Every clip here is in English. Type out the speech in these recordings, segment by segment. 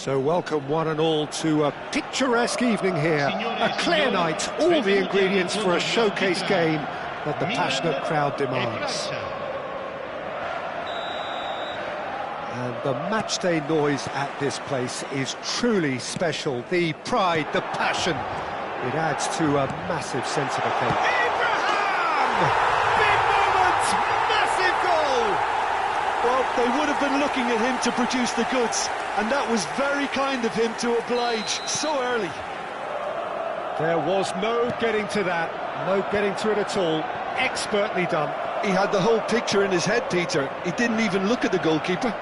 So welcome one and all to a picturesque evening here, a clear night, all the ingredients for a showcase game that the passionate crowd demands. And the matchday noise at this place is truly special. The pride, the passion, it adds to a massive sense of occasion. Abraham! Big moment! Massive goal! Well, they would have been looking at him to produce the goods, and that was very kind of him to oblige so early. There was no getting to that, no getting to it at all. Expertly done. He had the whole picture in his head, Peter. He didn't even look at the goalkeeper.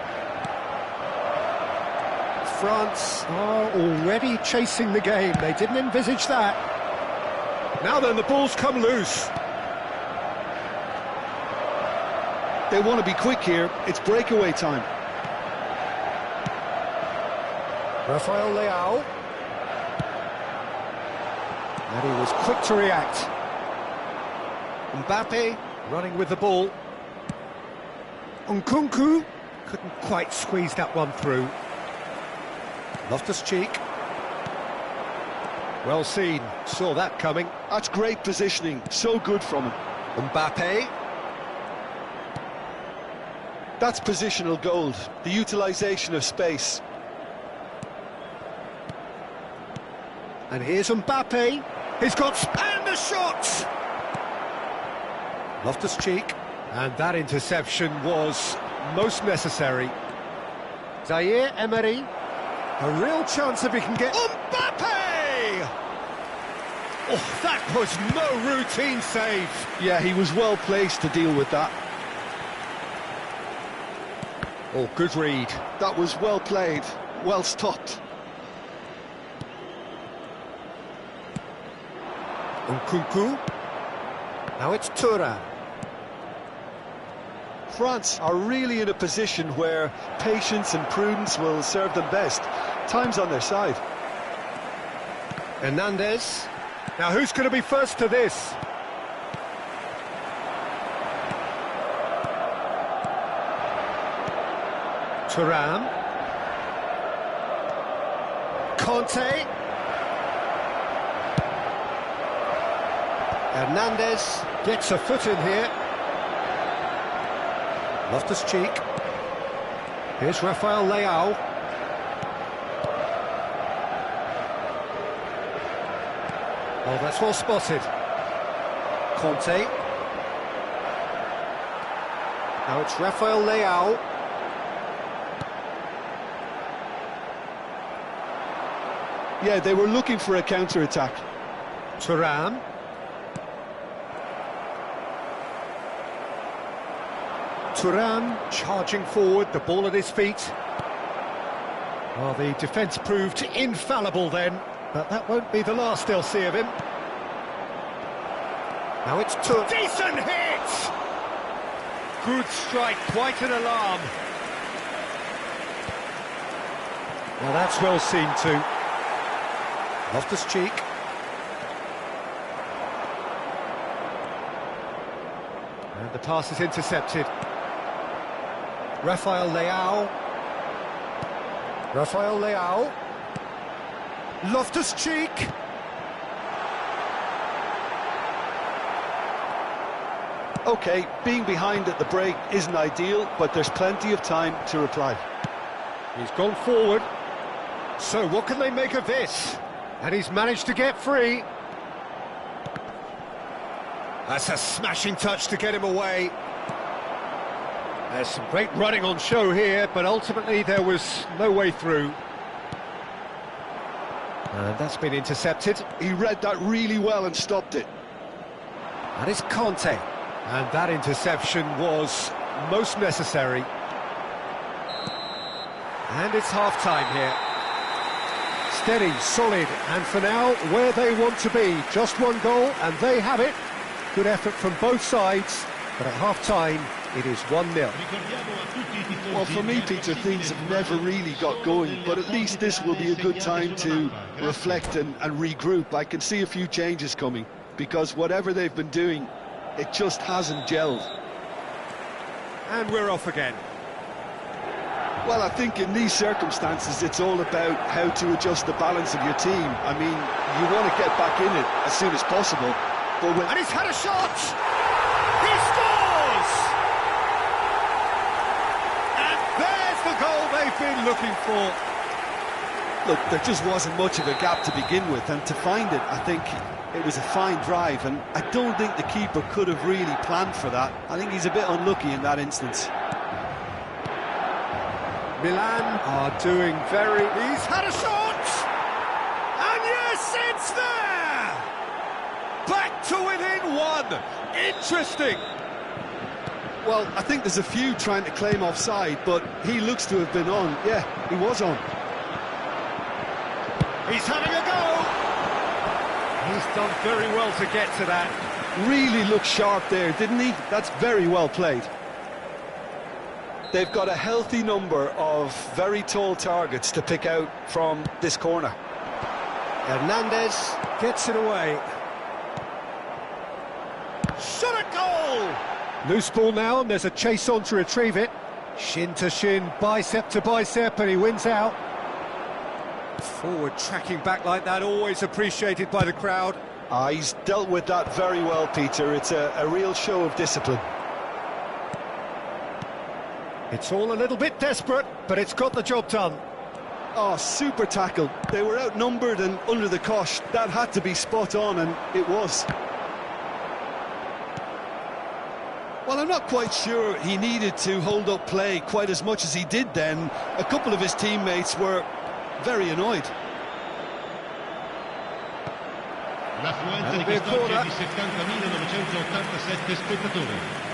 France are already chasing the game. They didn't envisage that. Now then, the ball's come loose. They want to be quick here. It's breakaway time. Rafael Leao. And he was quick to react. Mbappe running with the ball. Nkunku couldn't quite squeeze that one through. Loftus-Cheek. Well seen, saw that coming. That's great positioning, so good from him. Mbappe. That's positional gold, the utilisation of space. And here's Mbappe. He's got... and the shot! Loftus-Cheek. And that interception was most necessary. Zaire Emery. A real chance if he can get... Mbappe! Oh, that was no routine save. Yeah, he was well placed to deal with that. Oh, good read. That was well played, well stopped. Nkunku. Now it's Siaran. France are really in a position where patience and prudence will serve them best. Time's on their side. Hernandez. Now who's going to be first to this? Thuram. Conte. Hernandez gets a foot in here. Loftus-Cheek. Here's Rafael Leao. Oh, that's well spotted. Conte. Now it's Rafael Leao. Yeah, they were looking for a counter-attack. Thuram. Siaran charging forward, the ball at his feet. Well, the defence proved infallible then, but that won't be the last they'll see of him. Now it's decent hit! Good strike, quite an alarm. Well, that's well seen too. Loftus-Cheek. And the pass is intercepted. Rafael Leao. Rafael Leao. Loftus-Cheek. OK, being behind at the break isn't ideal, but there's plenty of time to reply. He's gone forward. So what can they make of this? And he's managed to get free. That's a smashing touch to get him away. There's some great running on show here, but ultimately there was no way through. And that's been intercepted. He read that really well and stopped it. And it's Conte. And that interception was most necessary. And it's half-time here. Steady, solid, and for now, where they want to be. Just one goal, and they have it. Good effort from both sides, but at half-time, it is 1-0. Well, for me, Peter, things have never really got going, but at least this will be a good time to reflect and regroup. I can see a few changes coming, because whatever they've been doing, it just hasn't gelled. And we're off again. Well, I think in these circumstances, it's all about how to adjust the balance of your team. I mean, you want to get back in it as soon as possible, but when... And he's had a shot! He scores! And there's the goal they've been looking for. Look, there just wasn't much of a gap to begin with, and to find it, I think it was a fine drive, and I don't think the keeper could have really planned for that. I think he's a bit unlucky in that instance. Milan are doing very... He's had a shot! And yes, it's there! Back to within one! Interesting! Well, I think there's a few trying to claim offside, but he looks to have been on. Yeah, he was on. He's having a go! He's done very well to get to that. Really looked sharp there, didn't he? That's very well played. They've got a healthy number of very tall targets to pick out from this corner. Hernandez gets it away. Shot at goal! Loose ball now, and there's a chase on to retrieve it. Shin to shin, bicep to bicep, and he wins out. Forward tracking back like that, always appreciated by the crowd. He's dealt with that very well, Peter. It's a real show of discipline. It's all a little bit desperate, but it's got the job done. Oh, super tackle. They were outnumbered and under the cosh. That had to be spot on, and it was. Well, I'm not quite sure he needed to hold up play quite as much as he did then. A couple of his teammates were very annoyed. L'affluenza di quest'oggi è di 70.987 spettatori.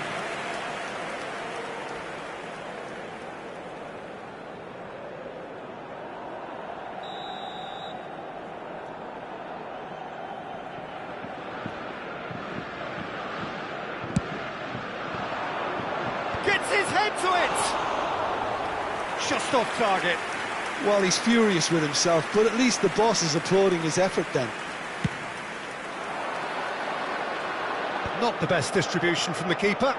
Gets his head to it! Just off target. Well, he's furious with himself, but at least the boss is applauding his effort then. Not the best distribution from the keeper.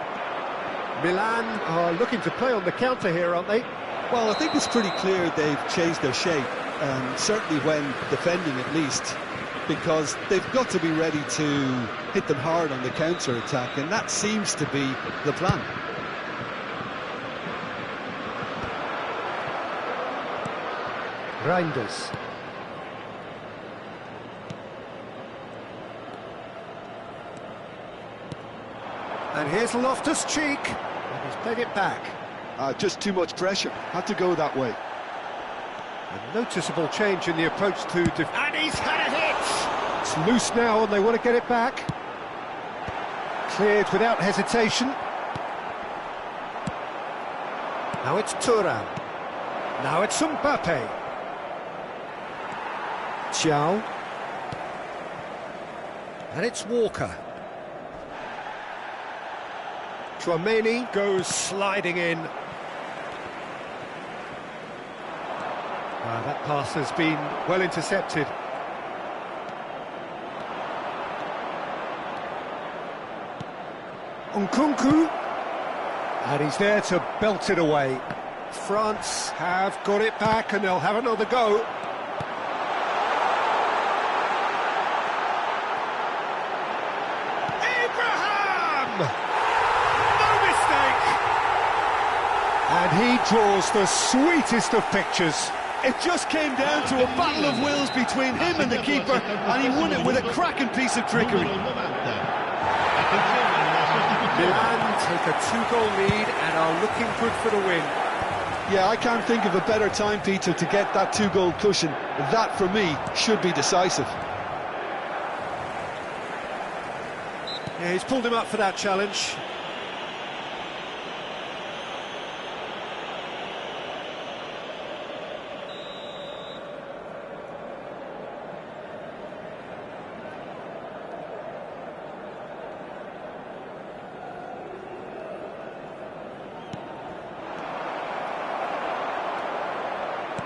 Milan are looking to play on the counter here, aren't they? Well, I think it's pretty clear they've changed their shape, certainly when defending at least, because they've got to be ready to hit them hard on the counter-attack, and that seems to be the plan. Reinders. And here's Loftus-Cheek. And he's played it back. Just too much pressure. Had to go that way. A noticeable change in the approach to... And he's had a hit! It's loose now and they want to get it back. Cleared without hesitation. Now it's Thuram. Now it's Mbappe. Xiao. And it's Walker. Chouameni goes sliding in. That pass has been well intercepted. Nkunku. And he's there to belt it away. France have got it back and they'll have another go. And he draws the sweetest of pictures. It just came down to a battle of wills between him and the keeper, and he won it with a cracking piece of trickery. Milan take a 2-goal lead and are looking good for the win. Yeah, I can't think of a better time, Peter, to get that 2-goal cushion. That, for me, should be decisive. Yeah, he's pulled him up for that challenge.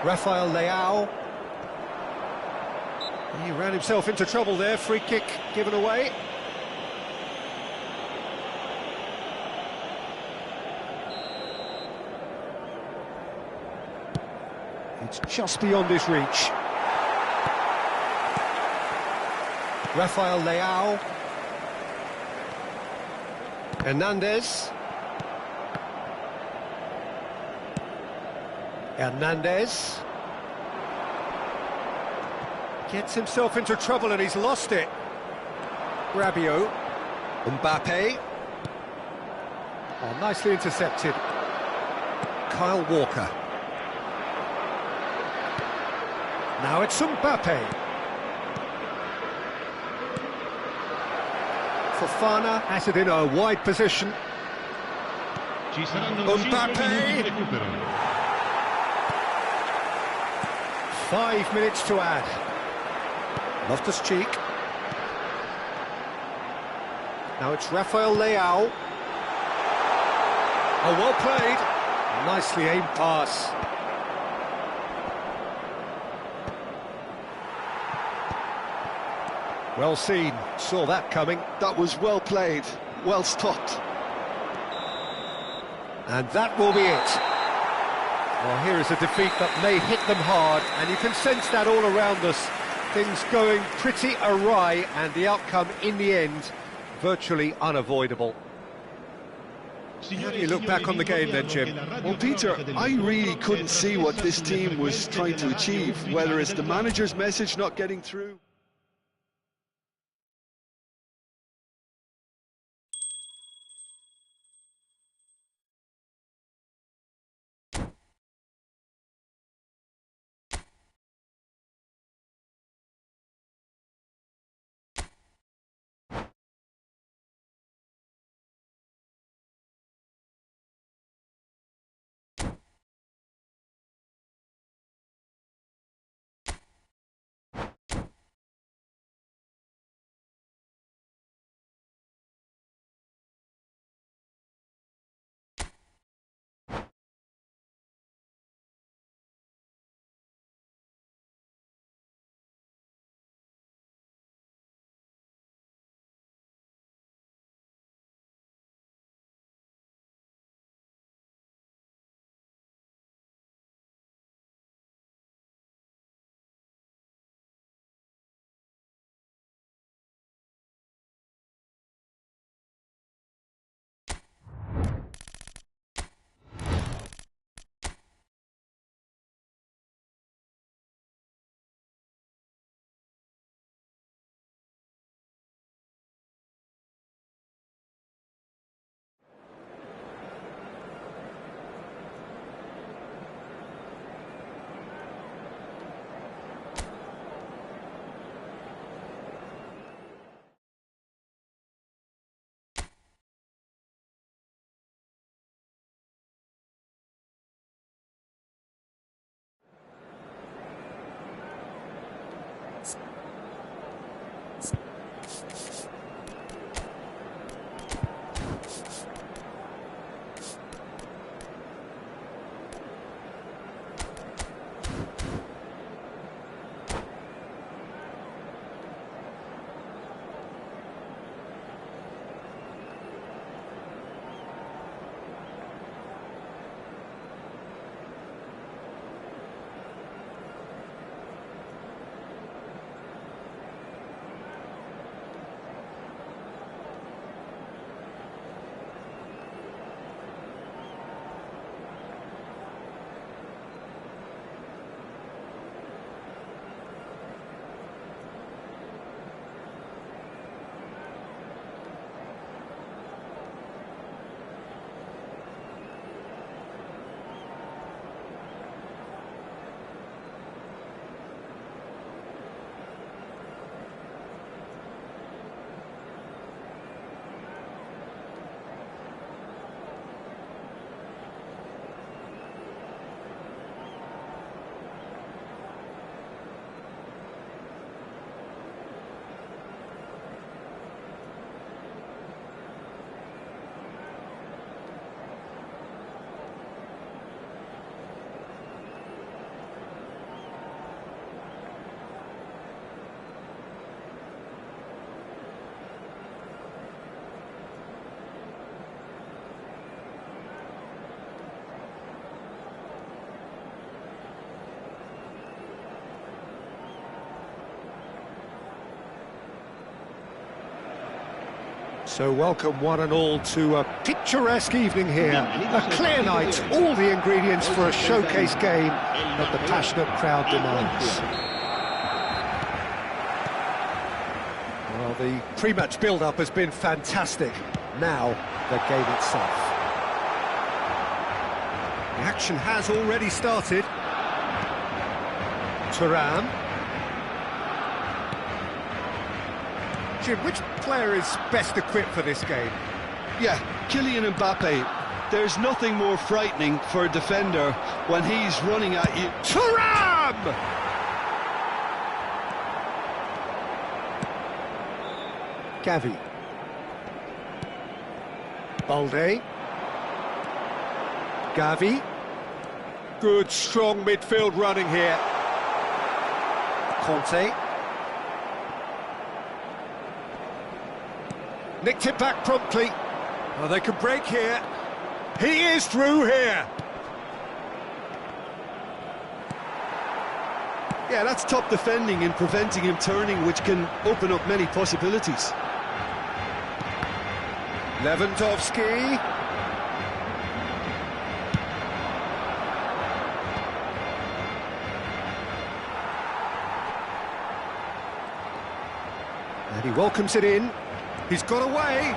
Rafael Leao. He ran himself into trouble there, free kick given away. It's just beyond his reach. Rafael Leao. Hernandez. Hernandez. Gets himself into trouble and he's lost it. Rabiot. Mbappe. Oh, nicely intercepted. Kyle Walker. Now it's Mbappe. Fofana has it in a wide position. Ci saranno 5 Mbappe. minuti di recupero. 5 minutes to add. Loftus-Cheek. Now it's Rafael Leao. Oh, well played. Nicely aimed pass. Well seen. Saw that coming. That was well played, well stopped. And that will be it. Well, here is a defeat that may hit them hard, and you can sense that all around us. Things going pretty awry, and the outcome in the end, virtually unavoidable. How do you look back on the game then, Jim? Well, Peter, I really couldn't see what this team was trying to achieve, whether it's the manager's message not getting through. So welcome one and all to a picturesque evening here. A clear night, all the ingredients for a showcase game that the passionate crowd demands. Well, the pre-match build-up has been fantastic. Now, the game itself. The action has already started. Siaran. Jim, which player is best equipped for this game? Yeah, Kylian Mbappe. There's nothing more frightening for a defender when he's running at you. Siaran! Gavi. Balde. Gavi. Good, strong midfield running here. Conte. Nicked it back promptly. Oh, they can break here. He is through here. Yeah, that's top defending and preventing him turning, which can open up many possibilities. Lewandowski. And he welcomes it in. He's got away.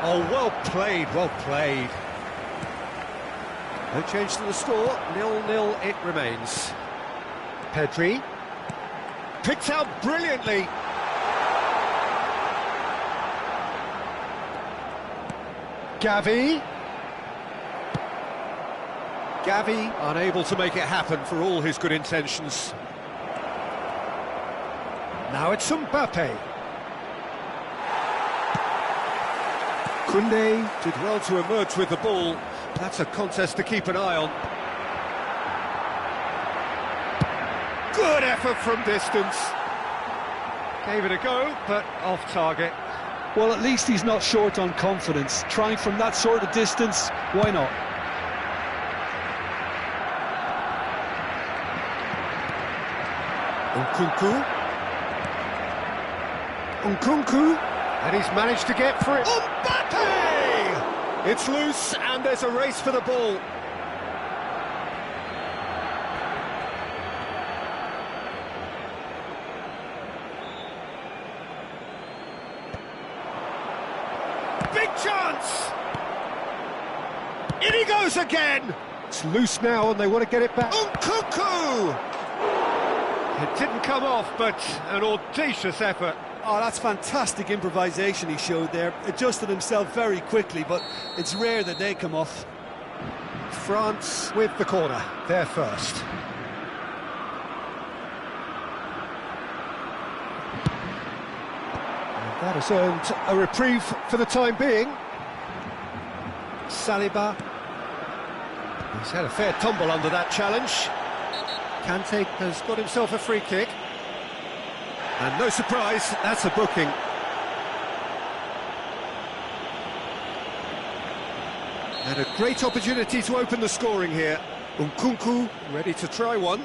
Oh, well played, well played. No change to the score, 0-0 it remains. Pedri. Picked out brilliantly. Gavi. Gavi unable to make it happen for all his good intentions. Now it's Mbappe. Koundé did well to emerge with the ball. That's a contest to keep an eye on. Good effort from distance. Gave it a go, but off target. Well, at least he's not short on confidence. Trying from that sort of distance, why not? Nkunku, and he's managed to get through. Mbappe! It's loose, and there's a race for the ball. Big chance! In he goes again! It's loose now, and they want to get it back. Nkunku! It didn't come off, but an audacious effort. Oh, that's fantastic improvisation he showed there. Adjusted himself very quickly, but it's rare that they come off. France with the corner, they're first. And that has earned a reprieve for the time being. Saliba. He's had a fair tumble under that challenge. Kante has got himself a free kick. And no surprise, that's a booking. And a great opportunity to open the scoring here. Nkunku ready to try one.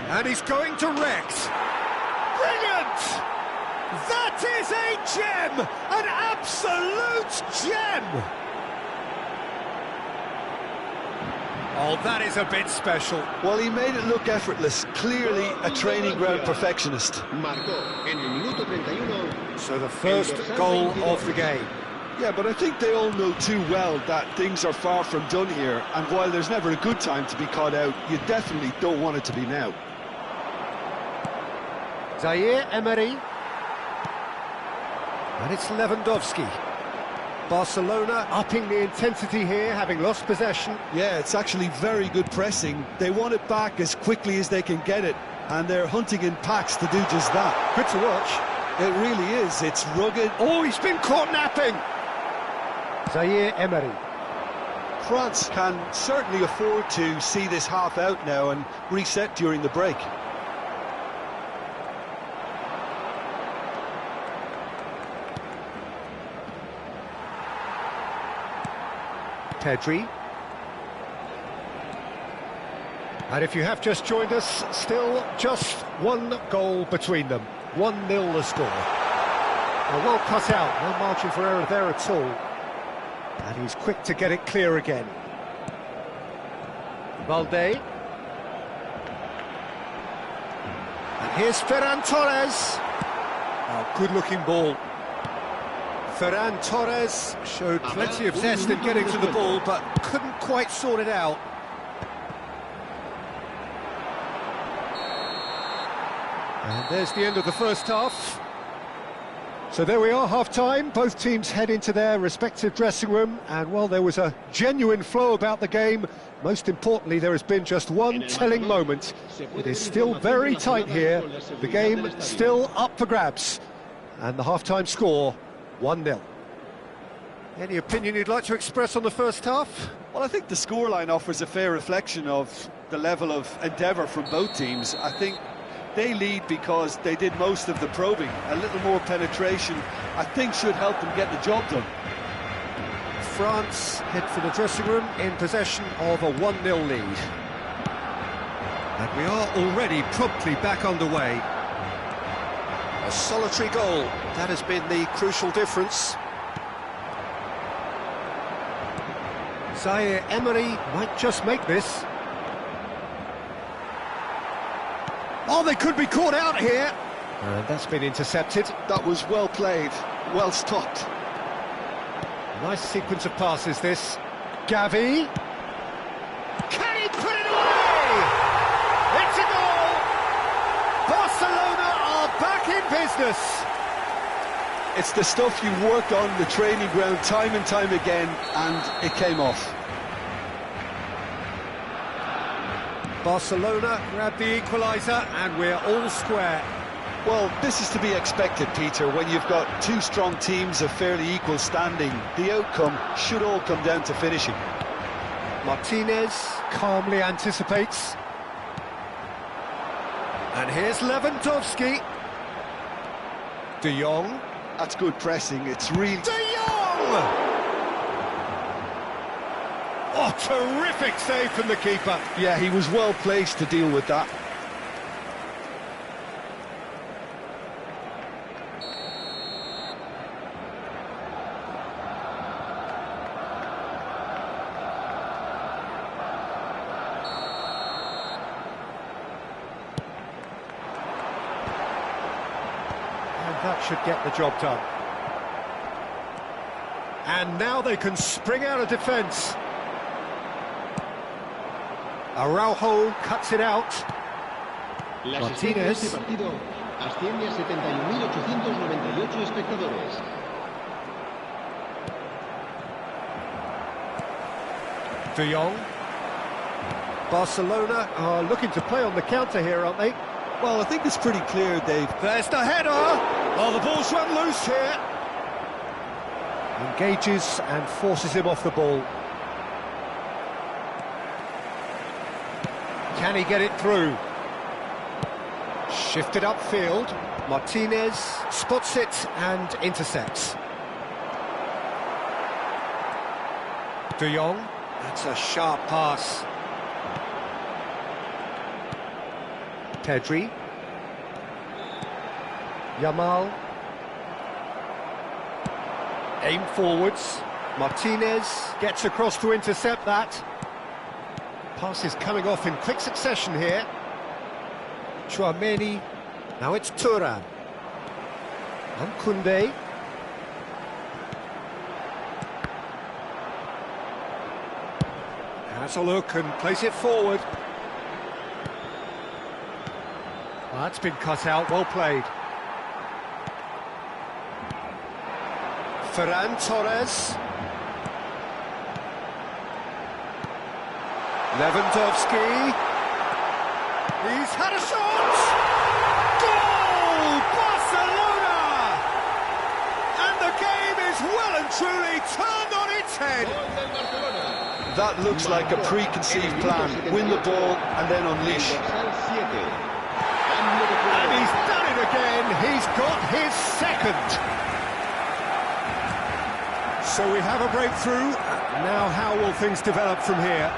And he's going to Rex. Brilliant! That is a gem! An absolute gem! Oh, that is a bit special. Well, he made it look effortless. Clearly a training ground perfectionist. So the first goal of the game. Yeah, but I think they all know too well that things are far from done here. And while there's never a good time to be caught out, you definitely don't want it to be now. Zaire Emery. And it's Lewandowski. Barcelona upping the intensity here, having lost possession. Yeah, it's actually very good pressing. They want it back as quickly as they can get it, and they're hunting in packs to do just that. Good to watch. It really is. It's rugged. Oh, he's been caught napping. Zaire Emery. France can certainly afford to see this half out now and reset during the break. Pedri. And if you have just joined us, still just one goal between them. 1-0 the score. Well cut out, no margin for error there at all. And he's quick to get it clear again. Valde. And here's Ferran Torres. Oh, good-looking ball. Ferran Torres showed plenty of zest in getting to the ball, but couldn't quite sort it out. And there's the end of the first half. So there we are, half-time. Both teams head into their respective dressing room, and well, there was a genuine flow about the game. Most importantly, there has been just one telling moment. It is still very tight here. The game still up for grabs. And the half-time score, 1-0. Any opinion you'd like to express on the first half? Well, I think the scoreline offers a fair reflection of the level of endeavour from both teams. I think they lead because they did most of the probing. A little more penetration, I think, should help them get the job done. France head for the dressing room in possession of a 1-0 lead. And we are already promptly back underway. A solitary goal, that has been the crucial difference. Zaire Emery might just make this. Oh, they could be caught out here. And that's been intercepted. That was well played, well stopped. Nice sequence of passes, this. Gavi. Can he put it away? It's a goal! Barcelona are back in business. It's the stuff you work on the training ground time and time again, and it came off. Barcelona grab the equaliser, and we're all square. Well, this is to be expected, Peter, when you've got two strong teams of fairly equal standing. The outcome should all come down to finishing. Martinez calmly anticipates. And here's Lewandowski. De Jong. That's good pressing, it's really... De Jong! Oh, terrific save from the keeper. Yeah, he was well placed to deal with that. And that should get the job done. And now they can spring out of defence. Araujo cuts it out. Martinez. partido asciende a 71.898 espectadores. De Jong. Barcelona are looking to play on the counter here, aren't they? Well, I think it's pretty clear they've... There's the header! Oh, the ball's run loose here. Engages and forces him off the ball. Can he get it through? Shifted upfield. Martinez spots it and intercepts. De Jong. That's a sharp pass. Pedri. Yamal. Aim forwards. Martinez gets across to intercept that. Passes coming off in quick succession here. Chouameni. Now it's Turan. And Koundé. Has a look and plays it forward. Well, that's been cut out, well played. Ferran Torres. Lewandowski. He's had a shot! Goal! Barcelona! And the game is well and truly turned on its head. That looks like a preconceived plan. Win the ball and then unleash. And he's done it again. He's got his second. So we have a breakthrough. Now how will things develop from here?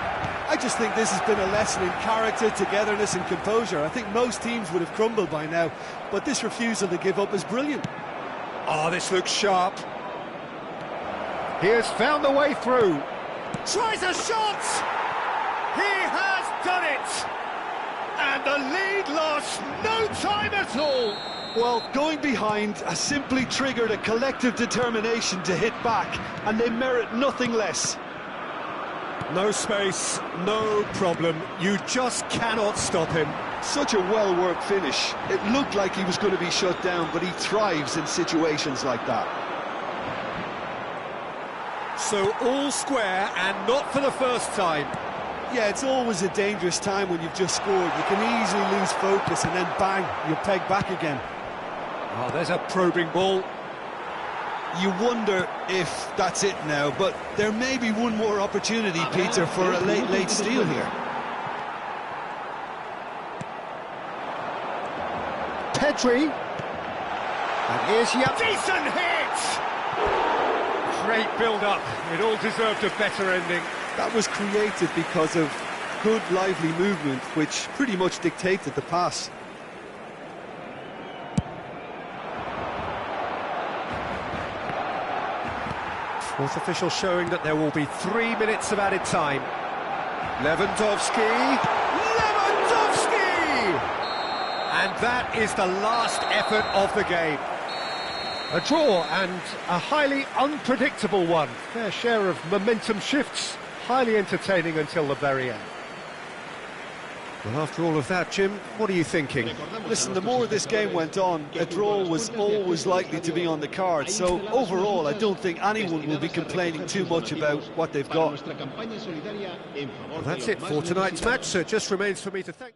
I just think this has been a lesson in character, togetherness and composure. I think most teams would have crumbled by now, but this refusal to give up is brilliant. Oh, this looks sharp. He has found the way through. Tries a shot! He has done it! And the lead lost no time at all! Well, going behind has simply triggered a collective determination to hit back, and they merit nothing less. No space, no problem. You just cannot stop him. Such a well-worked finish. It looked like he was going to be shut down, but he thrives in situations like that. So all square, and not for the first time. Yeah, it's always a dangerous time when you've just scored. You can easily lose focus and then bang, you're pegged back again. Oh, there's a probing ball. You wonder if that's it now, but there may be one more opportunity, Peter, for a late steal here. Pedri. And here's Decent hit! great build-up. It all deserved a better ending. That was created because of good, lively movement, which pretty much dictated the pass. Fourth official showing that there will be 3 minutes of added time. Lewandowski! And that is the last effort of the game. A draw, and a highly unpredictable one. Fair share of momentum shifts, highly entertaining until the very end. Well, after all of that, Jim, what are you thinking? Listen, the more this game went on, a draw was always likely to be on the card. So overall, I don't think anyone will be complaining too much about what they've got. Well, that's it for tonight's match, so it just remains for me to thank...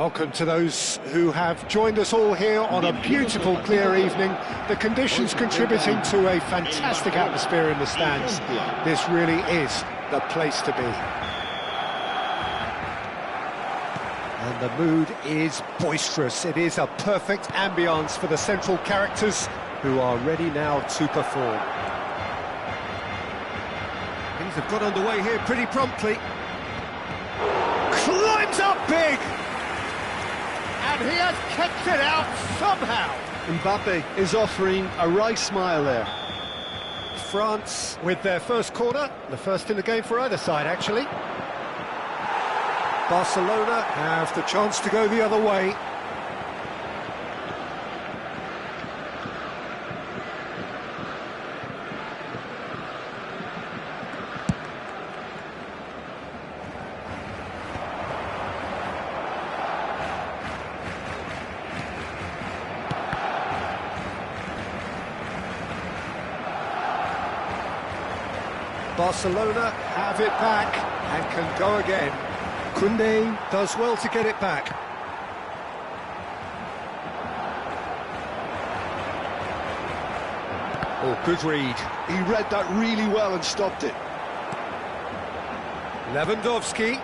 Welcome to those who have joined us all here on a beautiful, clear evening. The conditions contributing to a fantastic atmosphere in the stands. This really is the place to be. And the mood is boisterous. It is a perfect ambience for the central characters who are ready now to perform. Things have got underway here pretty promptly. Climbs up big! And he has kept it out somehow. Mbappe is offering a wry smile there. France with their first corner, the first in the game for either side actually. Barcelona have the chance to go the other way. Barcelona have it back and can go again. Koundé does well to get it back. Oh, good read. He read that really well and stopped it. Lewandowski.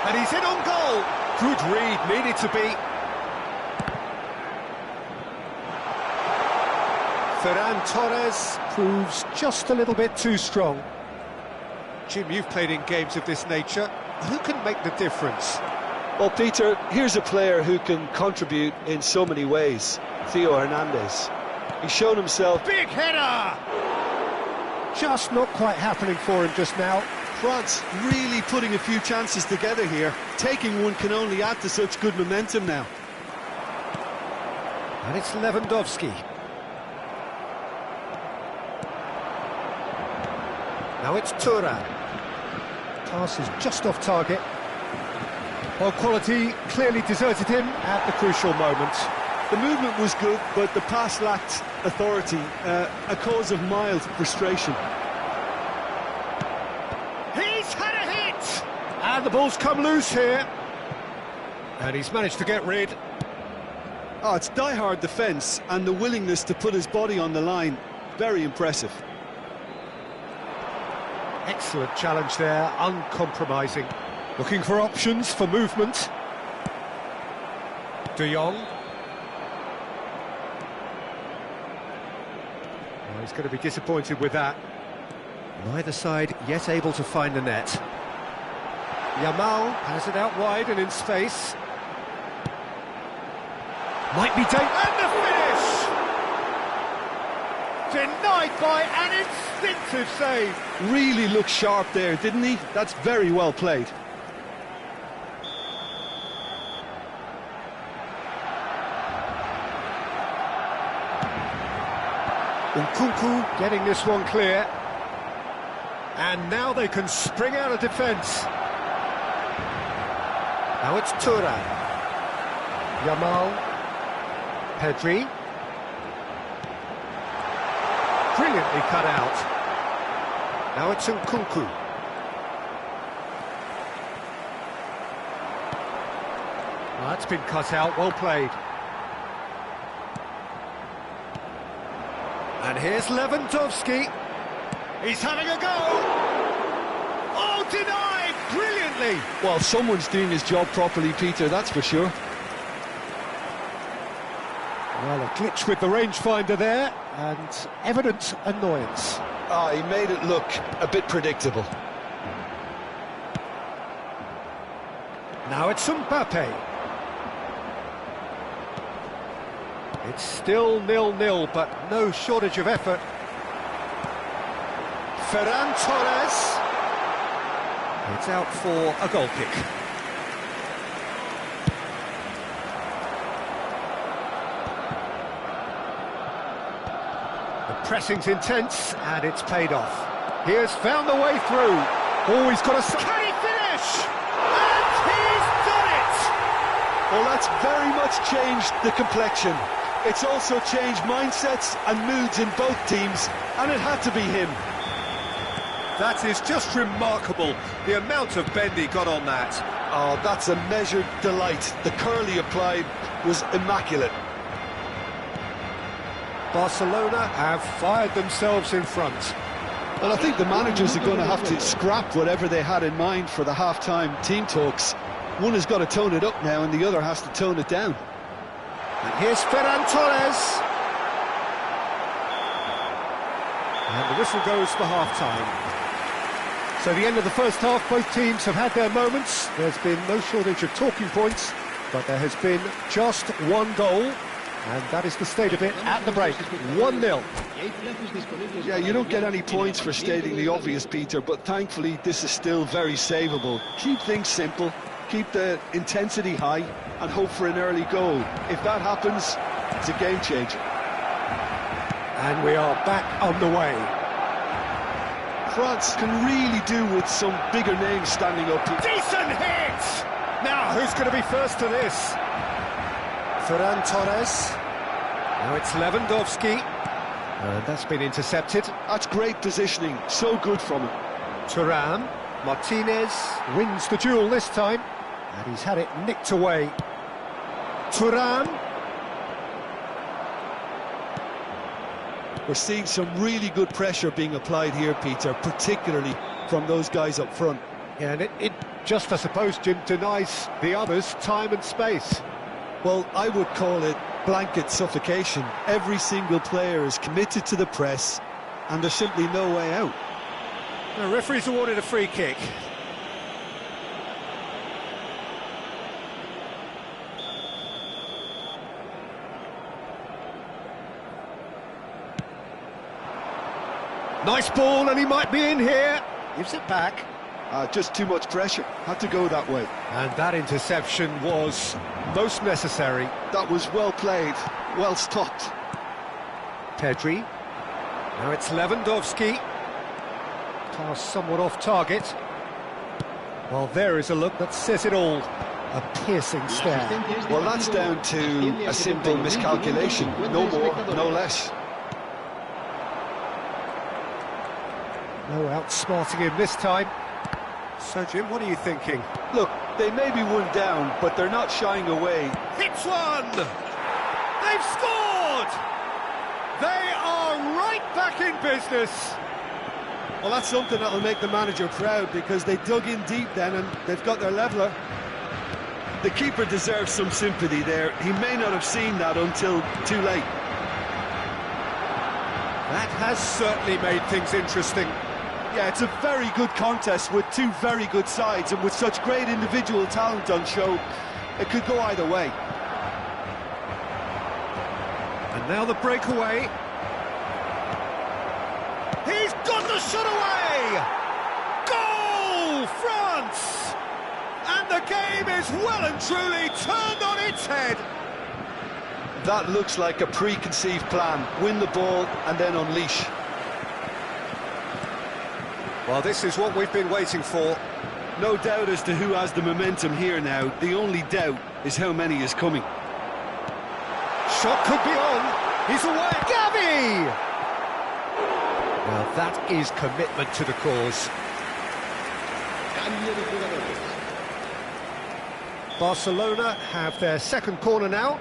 And he's in on goal. Good read, needed to be. Ferran Torres proves just a little bit too strong. Jim, you've played in games of this nature. Who can make the difference? Well, Peter, here's a player who can contribute in so many ways. Theo Hernandez. He's shown himself. Big header! Just not quite happening for him just now. France really putting a few chances together here. Taking one can only add to such good momentum now. And it's Lewandowski. Now it's Thuram. Pass is just off target. Well, quality clearly deserted him at the crucial moment. The movement was good, but the pass lacked authority, a cause of mild frustration. He's had a hit! And the ball's come loose here. And he's managed to get rid. Oh, it's die-hard defence and the willingness to put his body on the line. Very impressive. Excellent challenge there, uncompromising. Looking for options for movement. De Jong. Well, he's going to be disappointed with that. Neither side yet able to find the net. Yamal has it out wide and in space. Might be dangerous. And the finish! Denied by an instinctive save. Really looked sharp there, didn't he? That's very well played. Nkunku getting this one clear. And now they can spring out of defence. Now it's Thuram. Yamal. Pedri. Brilliantly cut out. Now it's Nkunku. Well, that's been cut out, well played. And here's Lewandowski. He's having a go. Oh, denied brilliantly. Well, someone's doing his job properly, Peter, that's for sure. Well, a glitch with the rangefinder there, and evident annoyance. Ah, he made it look a bit predictable. Now it's Mbappe. It's still 0-0, but no shortage of effort. Ferran Torres. It's out for a goal kick. The pressing's intense, and it's paid off. He has found the way through. Oh, he's got a... Can he finish? And he's done it! Well, that's very much changed the complexion. It's also changed mindsets and moods in both teams, and it had to be him. That is just remarkable, the amount of bend he got on that. Oh, that's a measured delight. The curl he applied was immaculate. Barcelona have fired themselves in front. And I think the managers are going to have to scrap whatever they had in mind for the half-time team talks. One has got to tone it up now and the other has to tone it down. And here's Ferran Torres. And the whistle goes for half-time. So the end of the first half, both teams have had their moments. There's been no shortage of talking points, but there has been just one goal, and that is the state of it at the break. 1-0. Yeah, you don't get any points for stating the obvious, Peter, but thankfully this is still very savable. Keep things simple, keep the intensity high, and hope for an early goal. If that happens, it's a game changer. And we are back on the way. France can really do with some bigger names standing up here. Decent hit! Now, who's going to be first to this? Ferran Torres. Now it's Lewandowski. And that's been intercepted. That's great positioning, so good from him. Turan. Martinez wins the duel this time. And he's had it nicked away. Turan. We're seeing some really good pressure being applied here, Peter, particularly from those guys up front. Yeah, and it just, I suppose, Jim, denies the others time and space. Well, I would call it blanket suffocation. Every single player is committed to the press, and there's simply no way out. The referee's awarded a free kick. Nice ball, and he might be in here. Gives it back. Just too much pressure. Had to go that way. And that interception was most necessary. That was well played, well stopped. Pedri. Now it's Lewandowski. Pass somewhat off target. Well, there is a look that says it all. A piercing stare. Well, that's down to a simple miscalculation. No more, no less. No outsmarting him this time. So, Jim, what are you thinking? Look, they may be one down, but they're not shying away. Hits one! They've scored! They are right back in business. Well, that's something that'll make the manager proud, because they dug in deep then and they've got their leveller. The keeper deserves some sympathy there. He may not have seen that until too late. That has certainly made things interesting. Yeah, it's a very good contest with two very good sides, and with such great individual talent on show, it could go either way. And now the breakaway. He's got the shot away! Goal, France! And the game is well and truly turned on its head. That looks like a preconceived plan. Win the ball and then unleash. Well, this is what we've been waiting for. No doubt as to who has the momentum here now. The only doubt is how many is coming. Shot could be on. He's away. Gavi! Well, that is commitment to the cause. Barcelona have their second corner now.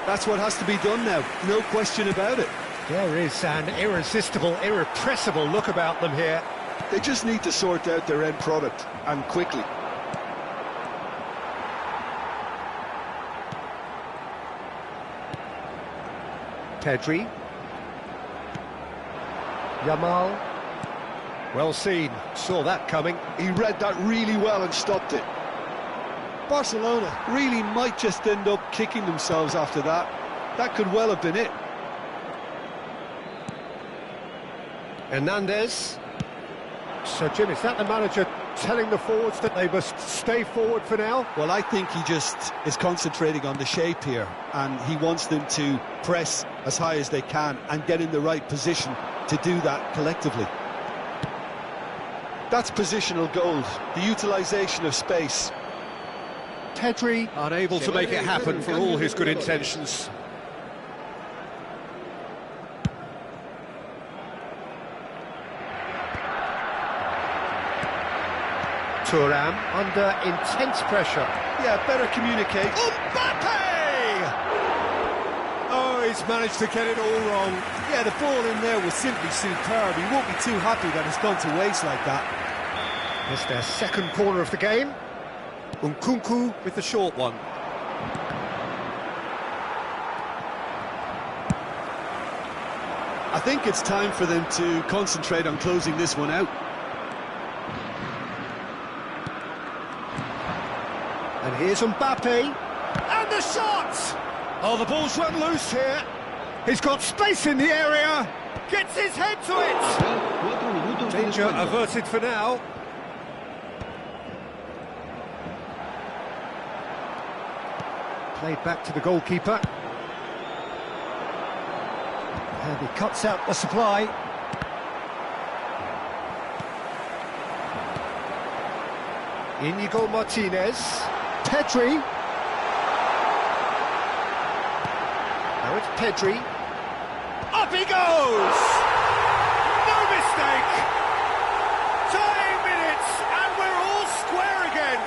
That's what has to be done now, no question about it. There is an irresistible, irrepressible look about them here. They just need to sort out their end product, and quickly. Pedri. Yamal. Well seen, saw that coming. He read that really well and stopped it. Barcelona really might just end up kicking themselves after that. That could well have been it. Hernandez. So, Jim, is that the manager telling the forwards that they must stay forward for now? Well, I think he just is concentrating on the shape here, and he wants them to press as high as they can and get in the right position to do that collectively. That's positional gold, the utilisation of space. Pedri unable to make it happen for all his good intentions. Thuram under intense pressure. Yeah, better communicate. Mbappe! Oh, he's managed to get it all wrong. Yeah, the ball in there was simply superb. He won't be too happy that it's gone to waste like that. It's their second corner of the game. Nkunku with the short one. I think it's time for them to concentrate on closing this one out. And here's Mbappe. And the shot! Oh, the ball's run loose here. He's got space in the area. Gets his head to it. Danger averted for now. Played back to the goalkeeper. And he cuts out the supply. Inigo Martinez. Pedri. Now it's Pedri. Up he goes! No mistake! Tying minutes, and we're all square again.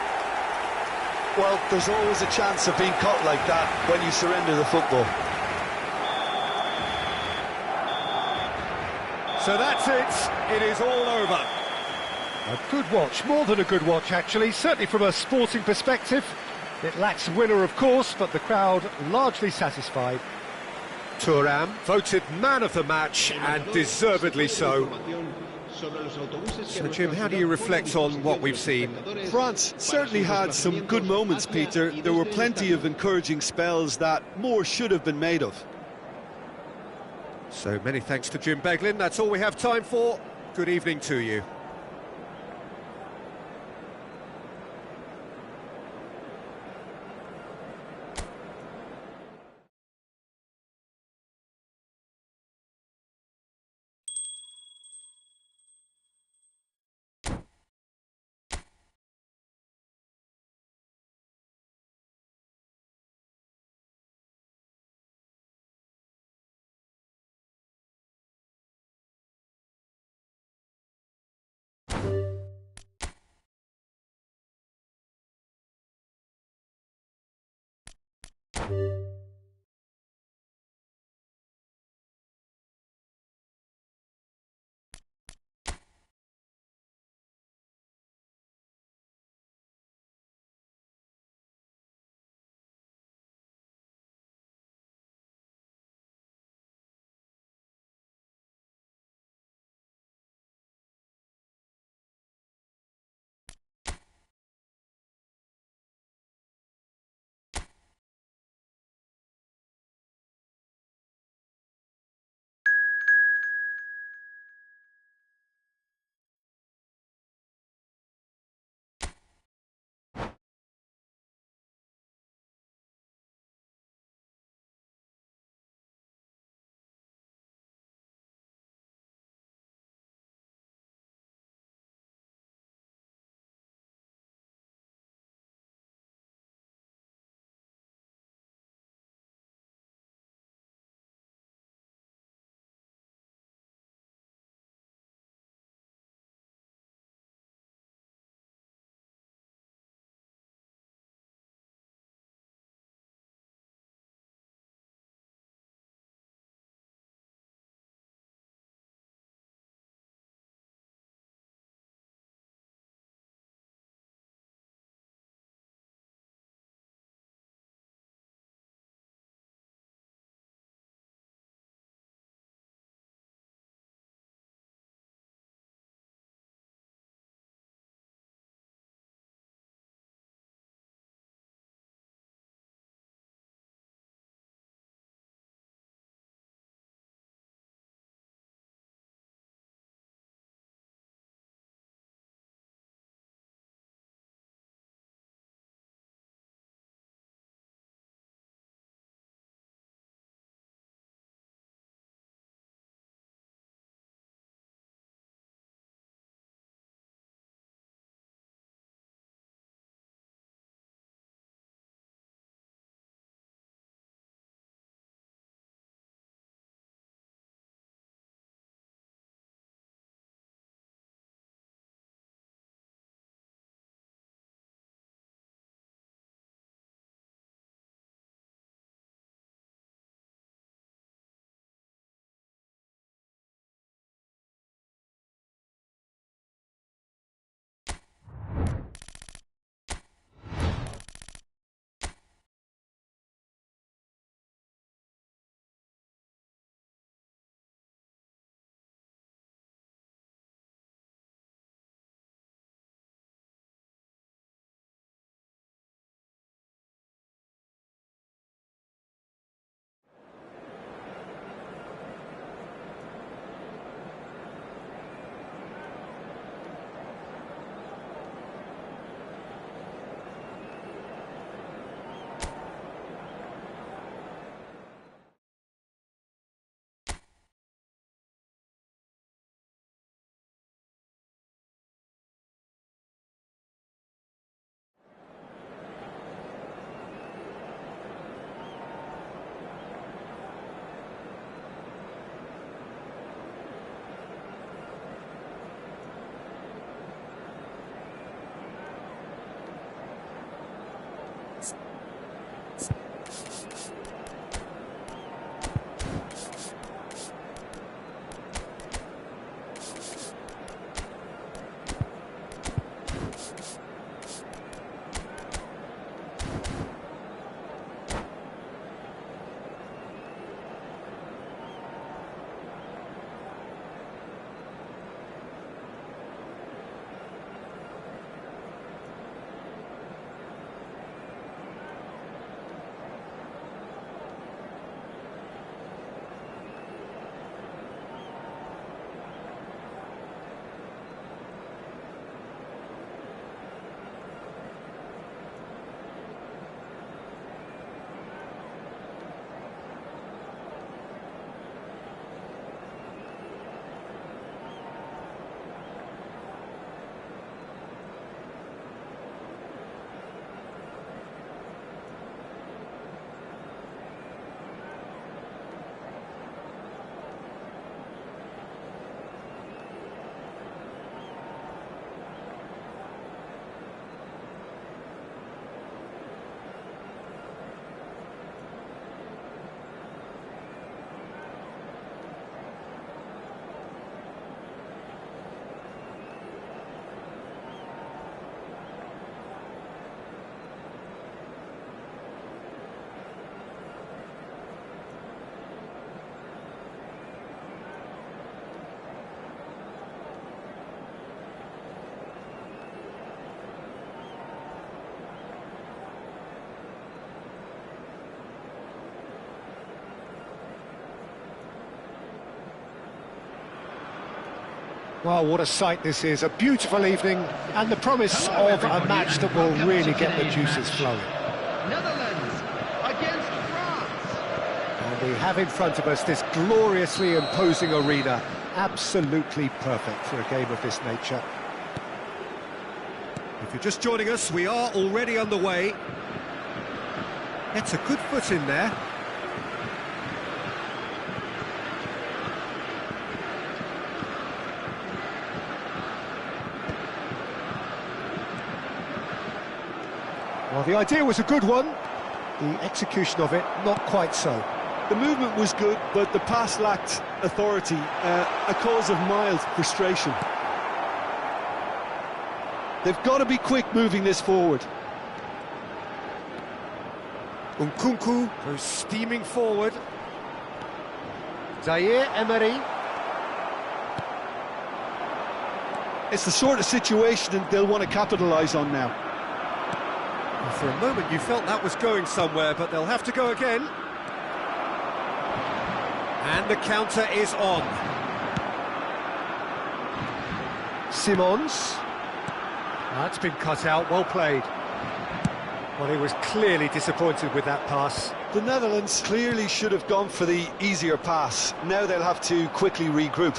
Well, there's always a chance of being caught like that when you surrender the football. So that's it. It is all over. A good watch, more than a good watch actually, certainly from a sporting perspective. It lacks winner of course, but the crowd largely satisfied. Thuram voted man of the match, and deservedly so. So Jim, how do you reflect on what we've seen? France certainly had some good moments, Peter. There were plenty of encouraging spells that more should have been made of. So many thanks to Jim Beglin. That's all we have time for. Good evening to you. Well, what a sight this is. A beautiful evening and the promise of a match that will really get the juices flowing. Netherlands against France. And we have in front of us this gloriously imposing arena. Absolutely perfect for a game of this nature. If you're just joining us, we are already underway. It's a good foot in there. Well, the idea was a good one. The execution of it, not quite so. The movement was good, but the pass lacked authority, a cause of mild frustration. They've got to be quick moving this forward. Nkunku goes steaming forward. Zaire Emery. It's the sort of situation that they'll want to capitalise on now. Well, for a moment you felt that was going somewhere, but they'll have to go again. And the counter is on. Simons. That's been cut out, well played. Well, he was clearly disappointed with that pass. The Netherlands clearly should have gone for the easier pass. Now they'll have to quickly regroup.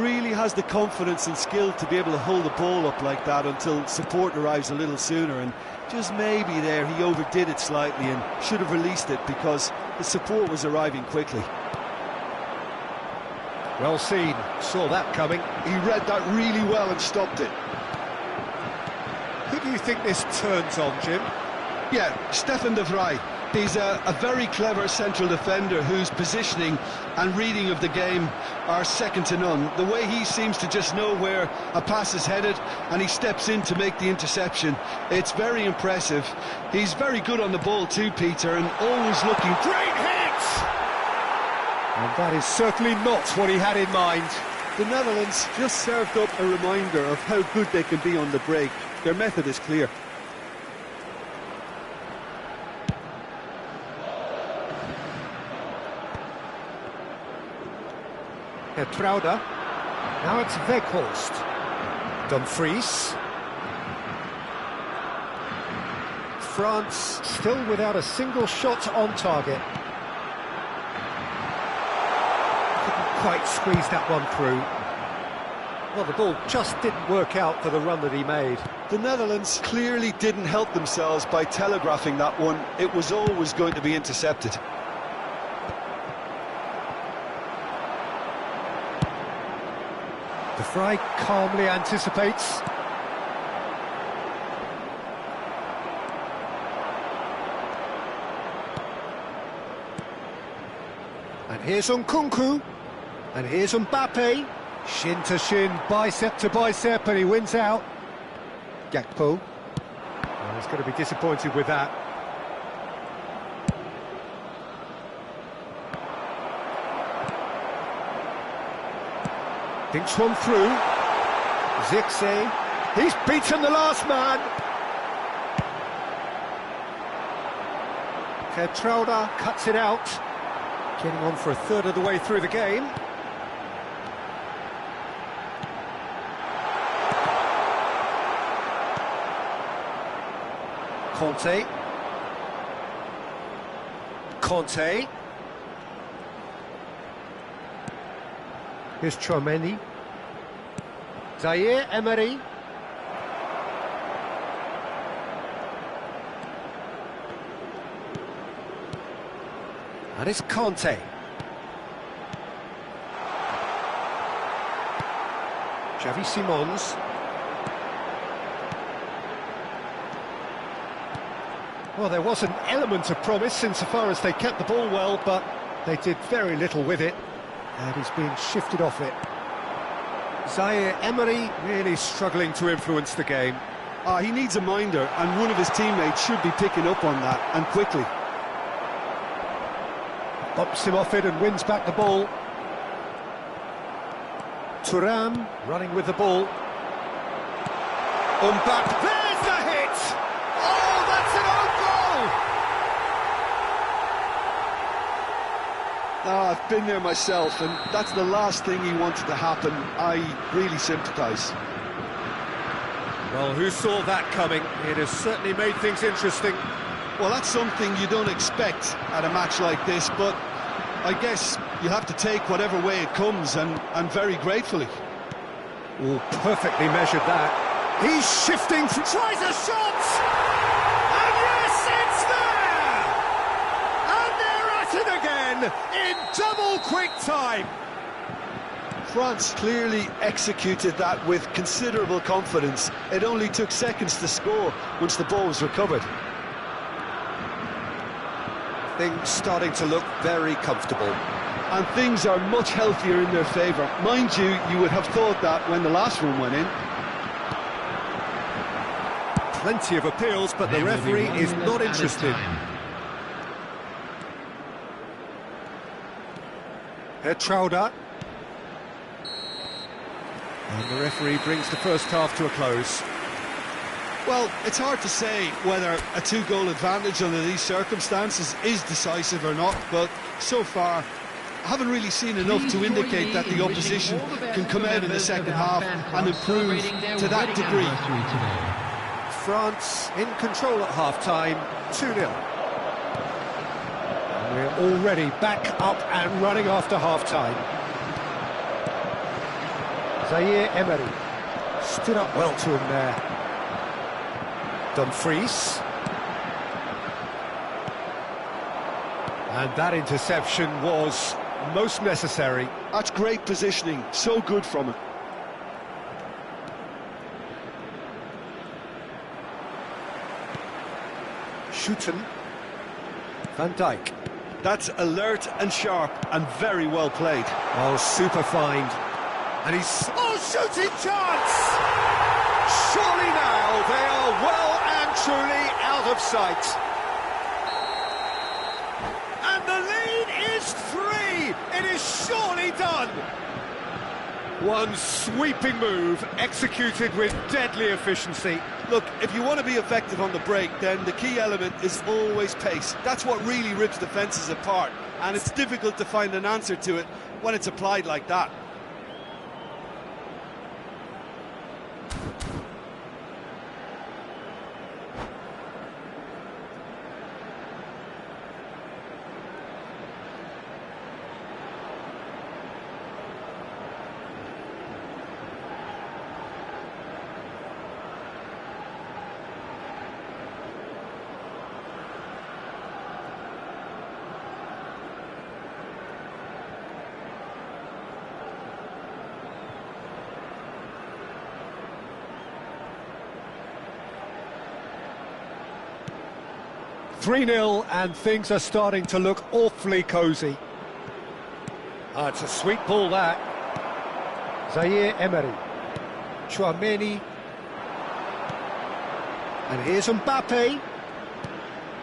Really has the confidence and skill to be able to hold the ball up like that until support arrives a little sooner, and just maybe there he overdid it slightly and should have released it because the support was arriving quickly. Well seen, saw that coming. He read that really well and stopped it. Who do you think this turns on, Jim? Yeah, Stefan de Vrij. He's a very clever central defender whose positioning and reading of the game are second to none. The way he seems to just know where a pass is headed and he steps in to make the interception, it's very impressive. He's very good on the ball too, Peter, and always looking... Great hit! And that is certainly not what he had in mind. The Netherlands just served up a reminder of how good they can be on the break. Their method is clear. Trauder. Now it's Weghorst. Dumfries. France still without a single shot on target. Couldn't quite squeeze that one through. Well, the ball just didn't work out for the run that he made. The Netherlands clearly didn't help themselves by telegraphing that one. It was always going to be intercepted. De Vrij calmly anticipates. And here's Nkunku. And here's Mbappe. Shin to shin, bicep to bicep, and he wins out. Gakpo. Well, he's going to be disappointed with that. Thinks one through. Zirkzee. He's beaten the last man. Trauda cuts it out. Getting on for a third of the way through the game. Conte. Here's Chouameni. Zaire Emery. And it's Conte. Xavi Simons. Well, there was an element of promise insofar as they kept the ball well, but they did very little with it, and he's been shifted off it. Zaire Emery really struggling to influence the game. He needs a minder, and one of his teammates should be picking up on that, and quickly. Bumps him off it and wins back the ball. Thuram running with the ball. Mbappe, there's the hit! Oh, that's an own goal! I've been there myself, and that's the last thing he wanted to happen. I really sympathise. Well, who saw that coming? It has certainly made things interesting. Well, that's something you don't expect at a match like this, but I guess you have to take whatever way it comes, and very gratefully. Oh, perfectly measured that. He's shifting, tries a shot! And yes, it's there! And they're at it again, in double quick time! France clearly executed that with considerable confidence. It only took seconds to score once the ball was recovered. Things starting to look very comfortable. And things are much healthier in their favour. Mind you, you would have thought that when the last one went in. Plenty of appeals, but the referee is not interested. Trauda. And the referee brings the first half to a close. Well, it's hard to say whether a two-goal advantage under these circumstances is decisive or not, but so far I haven't really seen enough to indicate that the opposition can come out in the second half and improve to that degree. France in control at half-time, 2-0. We're already back up and running after half-time. Zaire Emery stood up well to him there. Dumfries. And that interception was most necessary. That's great positioning, so good from him. Schouten. Van Dijk. That's alert and sharp and very well played. Oh, super find. And he's... Oh, shooting chance! Surely now they are well and truly out of sight. And the lead is 3! It is surely done! One sweeping move, executed with deadly efficiency. Look, if you want to be effective on the break, then the key element is always pace. That's what really rips defences apart, and it's difficult to find an answer to it when it's applied like that. .3-0 and things are starting to look awfully cosy. It's a sweet ball, that. Zaire Emery. Chouameni. And here's Mbappe.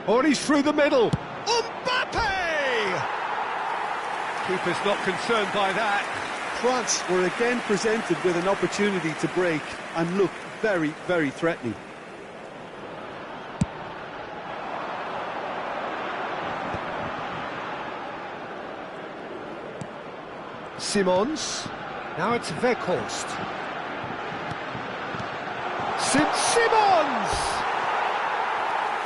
Oh, and he's through the middle. Mbappe! Keeper's not concerned by that. France were again presented with an opportunity to break and looked very, very threatening. Simons. Now it's Weghorst. Simons!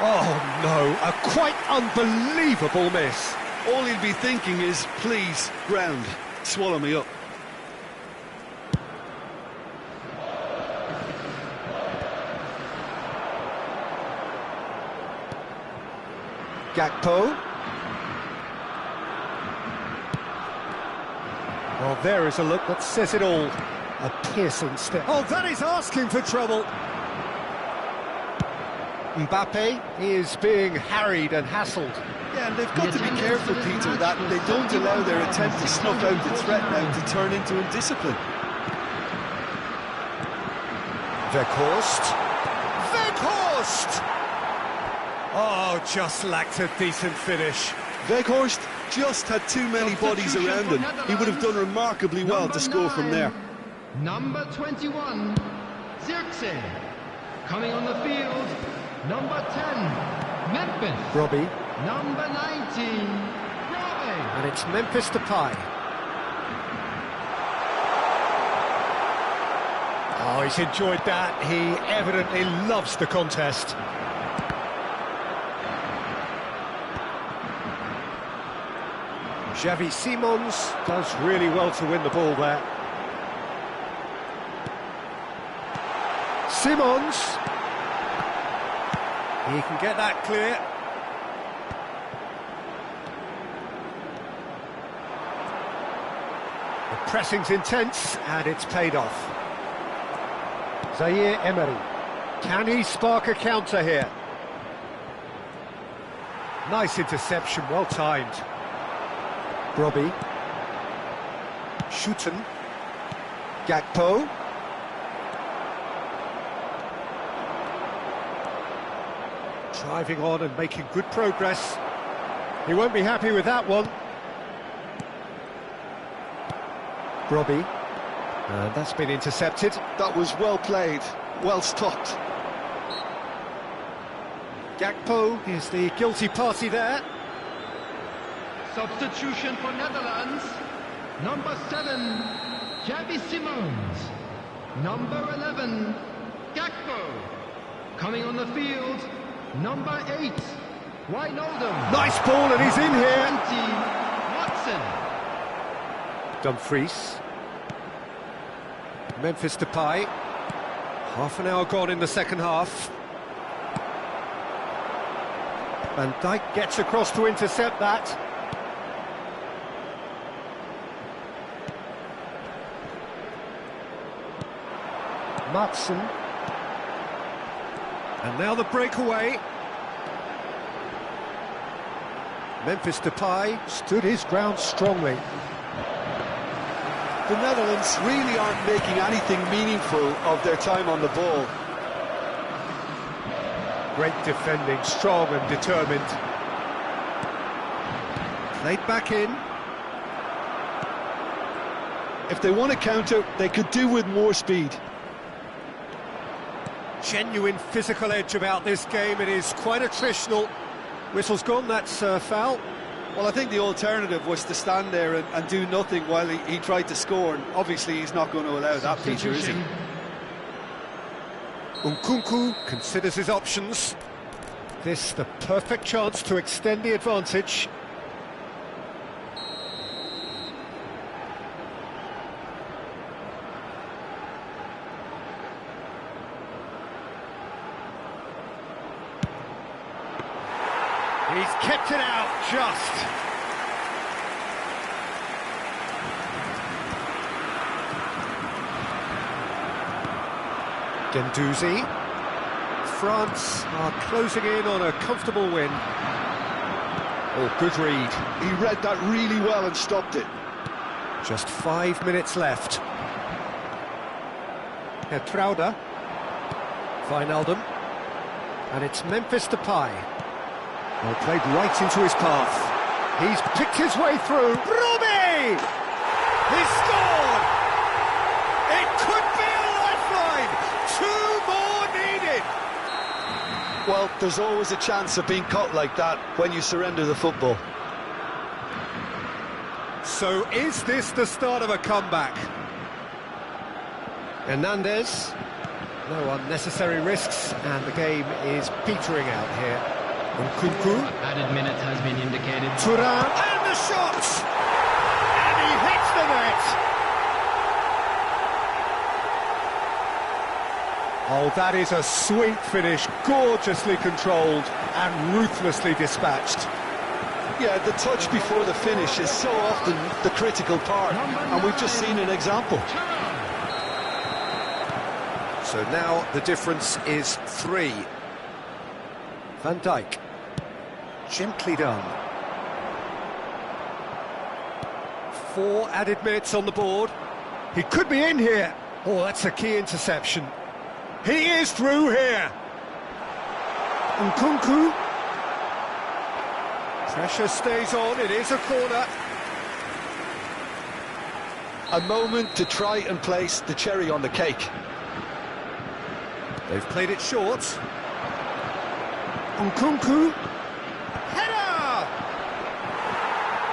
Oh no, a quite unbelievable miss. All he'll be thinking is, please, ground, swallow me up. Gakpo. Well, there is a look that says it all. A piercing step. Oh, that is asking for trouble. Mbappe is being harried and hassled. Yeah, and they've got to be careful, Peter, that they don't allow their attempt to snuff out the threat now to turn into indiscipline. Weghorst. Weghorst! Oh, just lacked a decent finish. Weghorst just had too many bodies around him. He would have done remarkably well to score from there. Number 21, Zirkzee. Coming on the field, number 10, Memphis. Robbie. Number 19, Robbie. And it's Memphis Depay. Oh, he's enjoyed that. He evidently loves the contest. Xavi Simons does really well to win the ball there. Simons. He can get that clear. The pressing's intense and it's paid off. Zaire Emery. Can he spark a counter here? Nice interception, well timed. Robbie. Shooten. Gakpo. Driving on and making good progress. He won't be happy with that one. Robbie. And that's been intercepted. That was well played, well stopped. Gakpo is the guilty party there. Substitution for Netherlands, number 7, Xavi Simons. Number 11, Gakpo. Coming on the field, number 8, Wijnaldum. Nice ball and he's in here. 20, Watson. Dumfries. Memphis Depay. Half an hour gone in the second half. Van Dijk gets across to intercept that. Matson. And now the breakaway. Memphis Depay stood his ground strongly. The Netherlands really aren't making anything meaningful of their time on the ball. Great defending, strong and determined. Played back in. If they want to counter, they could do with more speed. Genuine physical edge about this game. It is quite attritional. Whistle's gone, that's foul. Well, I think the alternative was to stand there and do nothing while he tried to score, and obviously he's not going to allow that, Peter, is he? Nkunku considers his options. This the perfect chance to extend the advantage. He's kept it out just. Guendouzi. France are closing in on a comfortable win. Oh, good read. He read that really well and stopped it. Just 5 minutes left. Trauda. Wijnaldum. And it's Memphis Depay. Well, played right into his path. He's picked his way through. Brumi! He's scored! It could be a lifeline! 2 more needed! Well, there's always a chance of being caught like that when you surrender the football. So is this the start of a comeback? Hernandez. No unnecessary risks, and the game is petering out here. Nkunku. Added minute has been indicated. Turan. And the shot! And he hits the net! Oh, that is a sweet finish, gorgeously controlled and ruthlessly dispatched. Yeah, the touch before the finish is so often the critical part, and we've just seen an example. So now the difference is 3. Van Dijk. Gently done. 4 added minutes on the board. He could be in here. Oh, that's a key interception. He is through here. Nkunku. Pressure stays on, it is a corner. A moment to try and place the cherry on the cake. They've played it short. Nkunku. Header!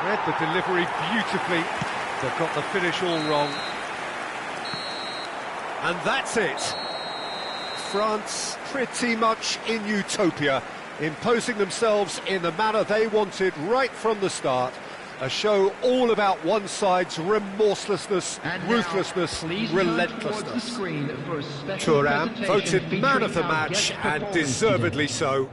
Read the delivery beautifully. They've got the finish all wrong. And that's it. France pretty much in utopia, imposing themselves in the manner they wanted right from the start. A show all about one side's remorselessness, ruthlessness, relentlessness. Turan voted man of the match, and deservedly so.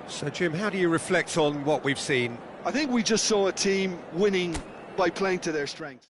So, Jim, how do you reflect on what we've seen? I think we just saw a team winning by playing to their strengths.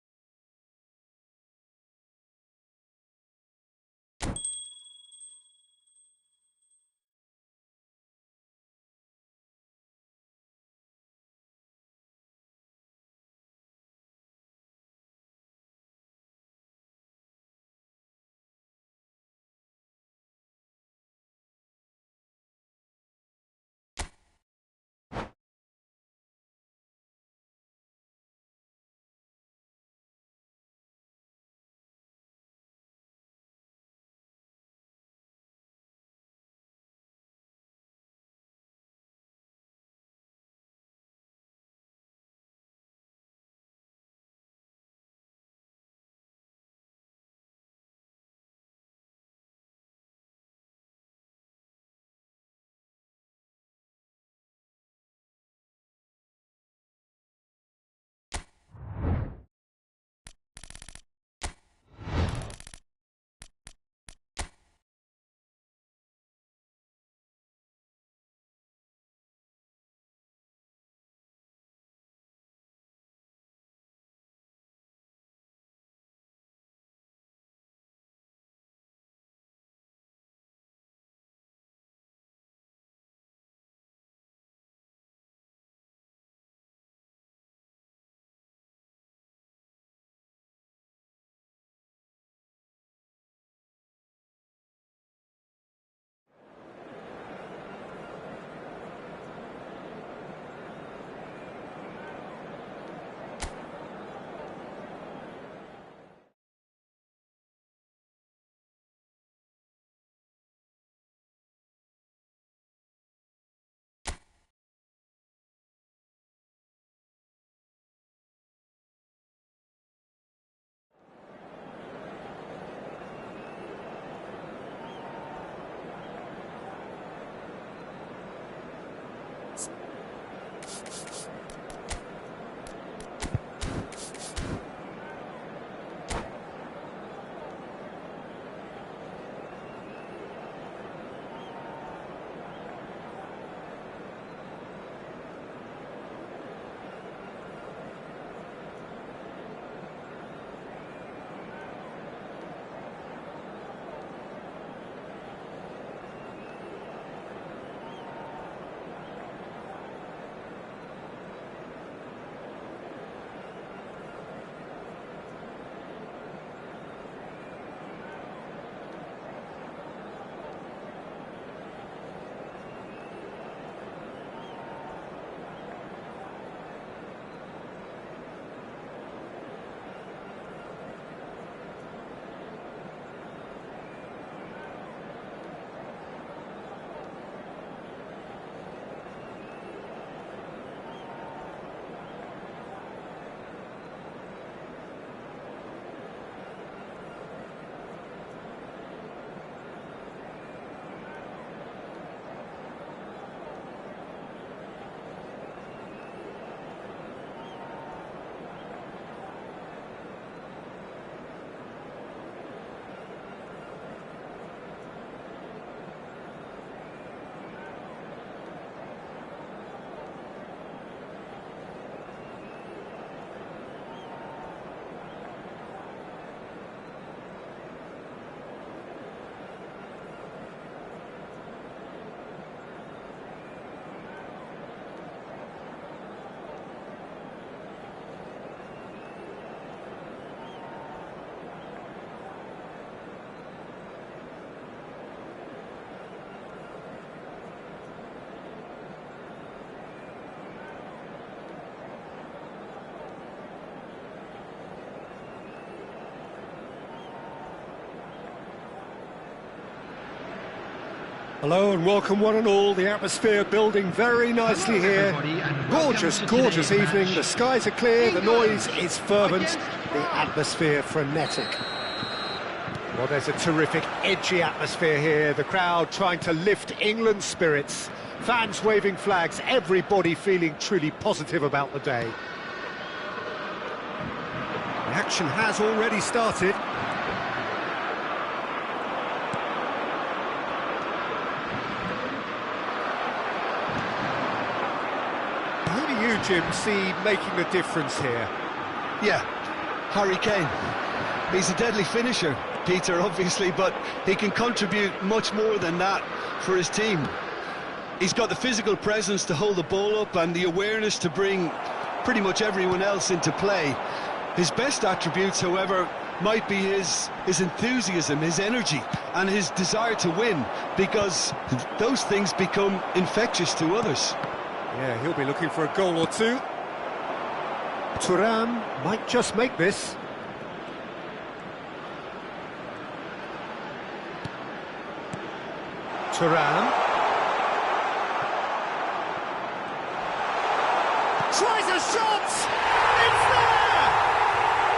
Hello and welcome one and all. The atmosphere building very nicely here. Gorgeous, gorgeous evening. The skies are clear, the noise is fervent, the atmosphere frenetic. Well, there's a terrific, edgy atmosphere here. The crowd trying to lift England's spirits. Fans waving flags, everybody feeling truly positive about the day. The action has already started. Who do you, Jim, see making the difference here? Yeah, Harry Kane. He's a deadly finisher, Peter, obviously, but he can contribute much more than that for his team. He's got the physical presence to hold the ball up and the awareness to bring pretty much everyone else into play. His best attributes, however, might be his enthusiasm, his energy, and his desire to win, because those things become infectious to others. Yeah, he'll be looking for a goal or two. Siaran might just make this. Siaran. Tries a shot! It's there!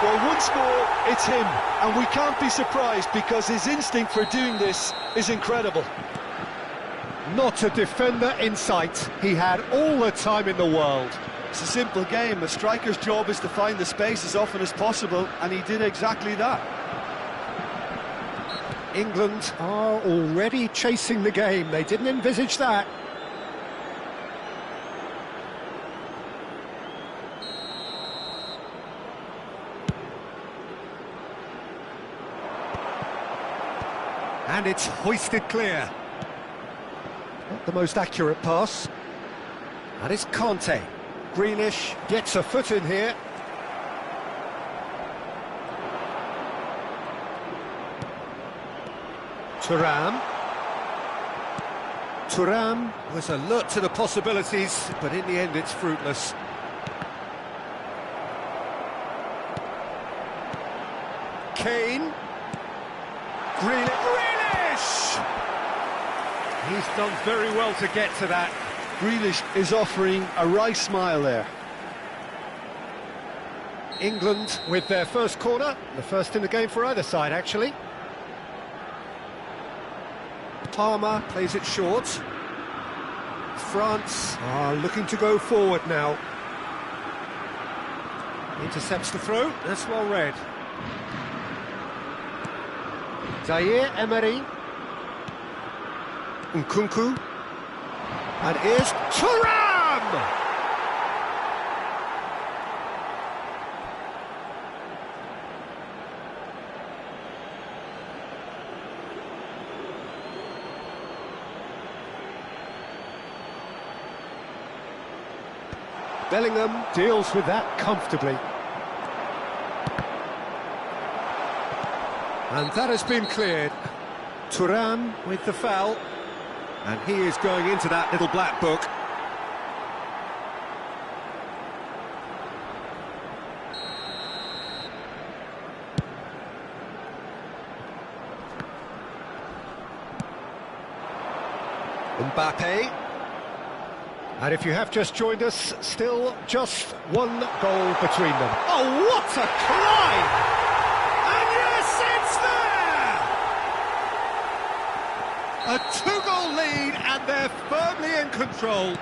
Well, once more, it's him, and we can't be surprised because his instinct for doing this is incredible. Not a defender in sight. He had all the time in the world. It's a simple game. A striker's job is to find the space as often as possible, and he did exactly that. England are already chasing the game. They didn't envisage that. And it's hoisted clear. Not the most accurate pass. That is Conte. Grealish gets a foot in here. Siaran. Siaran was alert to the possibilities, but in the end it's fruitless. Kane. Grealish! He's done very well to get to that. Grealish is offering a wry smile there. England with their first corner, the first in the game for either side, actually. Palmer plays it short. France are looking to go forward now. Intercepts the throw, that's well read. Zaire Emery. Nkunku. And here's Thuram! Bellingham deals with that comfortably. And that has been cleared. Thuram with the foul. And he is going into that little black book. Mbappe. And if you have just joined us, still just one goal between them. Oh, what a climb! And yes, it's there! A two-goal lead, and they're firmly in control.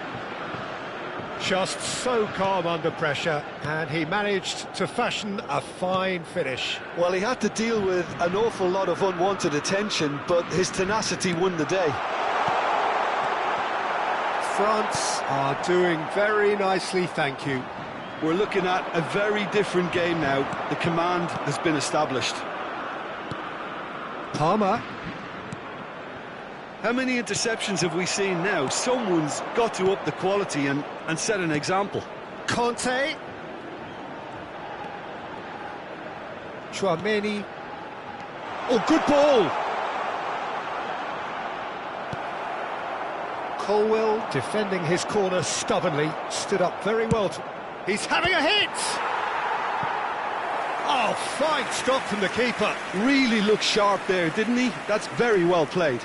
Just so calm under pressure, and he managed to fashion a fine finish. Well, he had to deal with an awful lot of unwanted attention, but his tenacity won the day. France are doing very nicely, thank you. We're looking at a very different game now. The command has been established. Palmer. How many interceptions have we seen now? Someone's got to up the quality and set an example. Conte. Chouameni. Oh, good ball! Colwell defending his corner stubbornly, stood up very well. He's having a hit! Oh, fine stop from the keeper. Really looked sharp there, didn't he? That's very well played.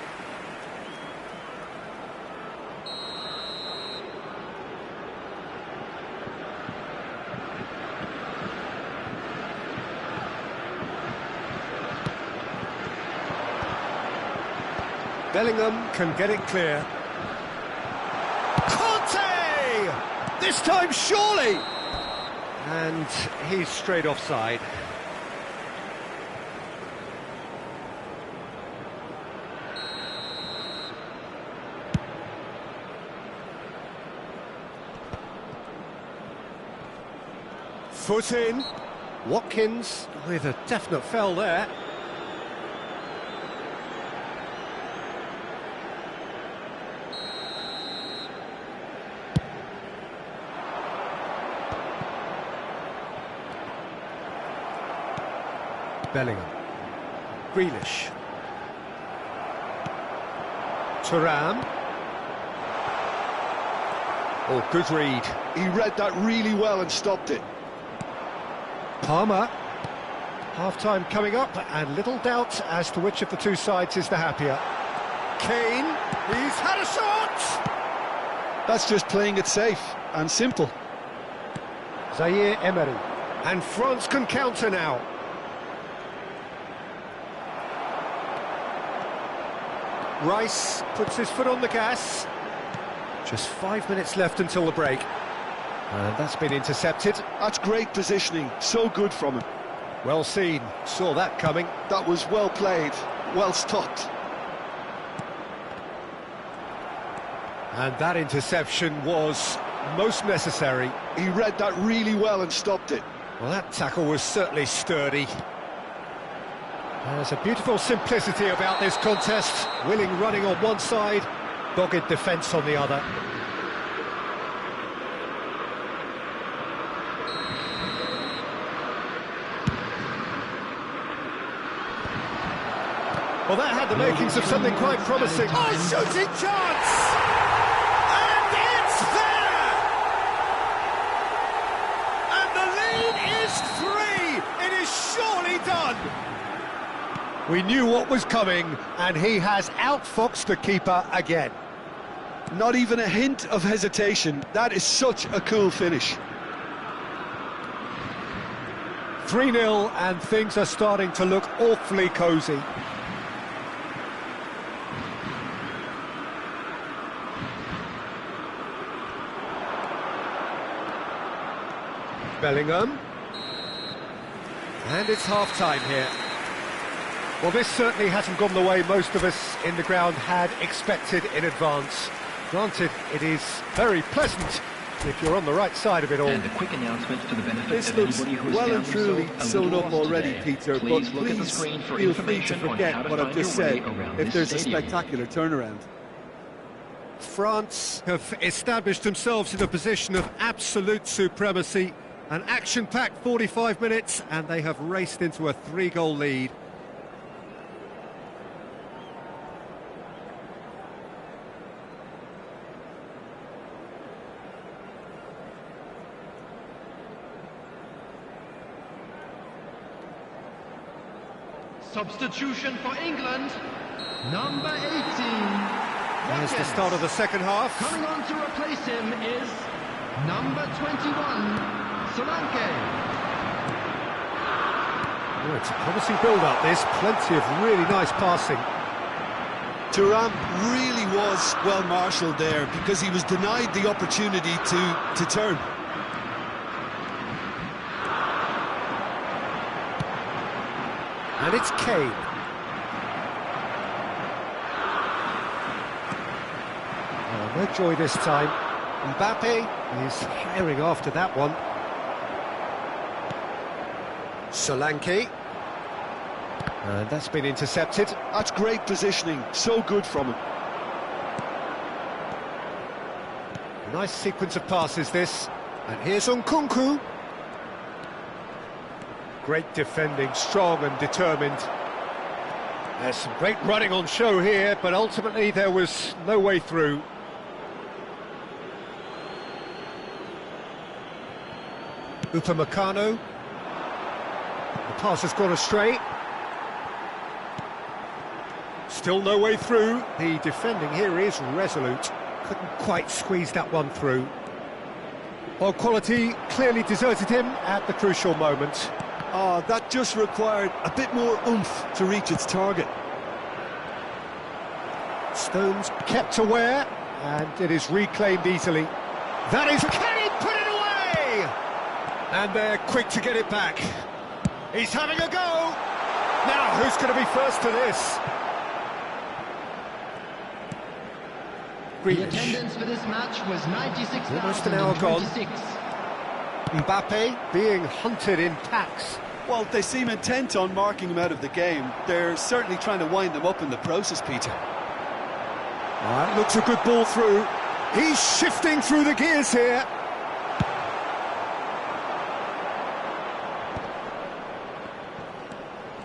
Bellingham can get it clear. Conte! This time, surely! And he's straight offside. Foot in. Watkins with a definite foul there. Bellingham. Grealish. Siaran. Oh, good read. He read that really well and stopped it. Palmer. Half-time coming up, and little doubt as to which of the two sides is the happier. Kane. He's had a shot! That's just playing it safe and simple. Zaire Emery. And France can counter now. Rice puts his foot on the gas. Just 5 minutes left until the break. And that's been intercepted. That's great positioning, so good from him. Well seen, saw that coming. That was well played, well stopped. And that interception was most necessary. He read that really well and stopped it. Well, that tackle was certainly sturdy. There's a beautiful simplicity about this contest. Willing running on one side, dogged defence on the other. Well, that had the makings of something quite promising. Oh, shooting chance! And it's there! And the lead is 3! It is surely done! We knew what was coming, and he has outfoxed the keeper again. Not even a hint of hesitation. That is such a cool finish. 3-0, and things are starting to look awfully cosy. Bellingham. And it's half-time here. Well, this certainly hasn't gone the way most of us in the ground had expected in advance. Granted, it is very pleasant if you're on the right side of it all. And a quick announcement for the benefit This of looks anybody who has well found and truly themselves a sewn little up lost already, today. Peter, Please but look at the please screen for feel free to information on how forget to what I've find just your way said around if this there's a stadium. spectacular turnaround. France have established themselves in a position of absolute supremacy. An action-packed 45 minutes, and they have raced into a 3-goal lead. Substitution for England, number 18. Here's the start of the second half. Coming on to replace him is number 21, Solanke. Oh, it's a promising build-up, this. Plenty of really nice passing. Thuram really was well marshalled there because he was denied the opportunity to turn. And it's Kane. Oh, no joy this time. Mbappe is firing after that one. Solanke. And that's been intercepted. That's great positioning, so good from him. Nice sequence of passes, this. And here's Nkunku. Great defending, strong and determined. There's some great running on show here, but ultimately there was no way through. Upamecano. The pass has gone astray. Still no way through. The defending here is resolute. Couldn't quite squeeze that one through. Well, quality clearly deserted him at the crucial moment. Oh, that just required a bit more oomph to reach its target. Stones kept aware, and it is reclaimed easily. That is... Can he put it away? And they're quick to get it back. He's having a go! Now, who's going to be first to this? The attendance for this match was 96,026. Almost an hour gone. Mbappe being hunted in packs. Well, they seem intent on marking him out of the game. They're certainly trying to wind them up in the process, Peter. That looks a good ball through. He's shifting through the gears here.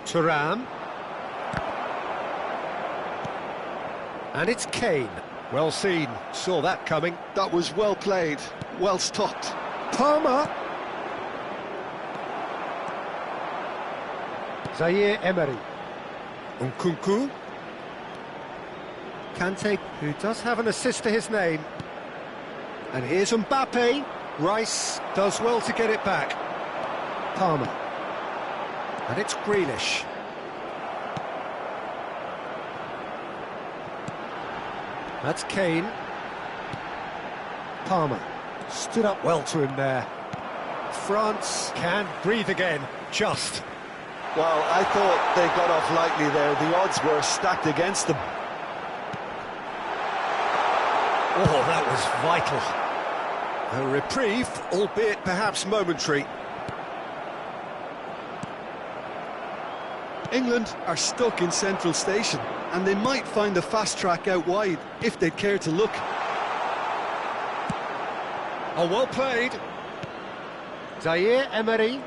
Siaran. And it's Kane. Well seen, saw that coming. That was well played, well stopped. Palmer. Zaire Emery. Nkunku. Kante, who does have an assist to his name. And here's Mbappe. Rice does well to get it back. Palmer. And it's Grealish. That's Kane. Palmer. Stood up well to him there. France can breathe again, just. Well, I thought they got off lightly there. The odds were stacked against them. Oh, that was vital. A reprieve, albeit perhaps momentary. England are stuck in Central Station, and they might find a fast track out wide if they'd care to look. Oh, well played. Zaire Emery.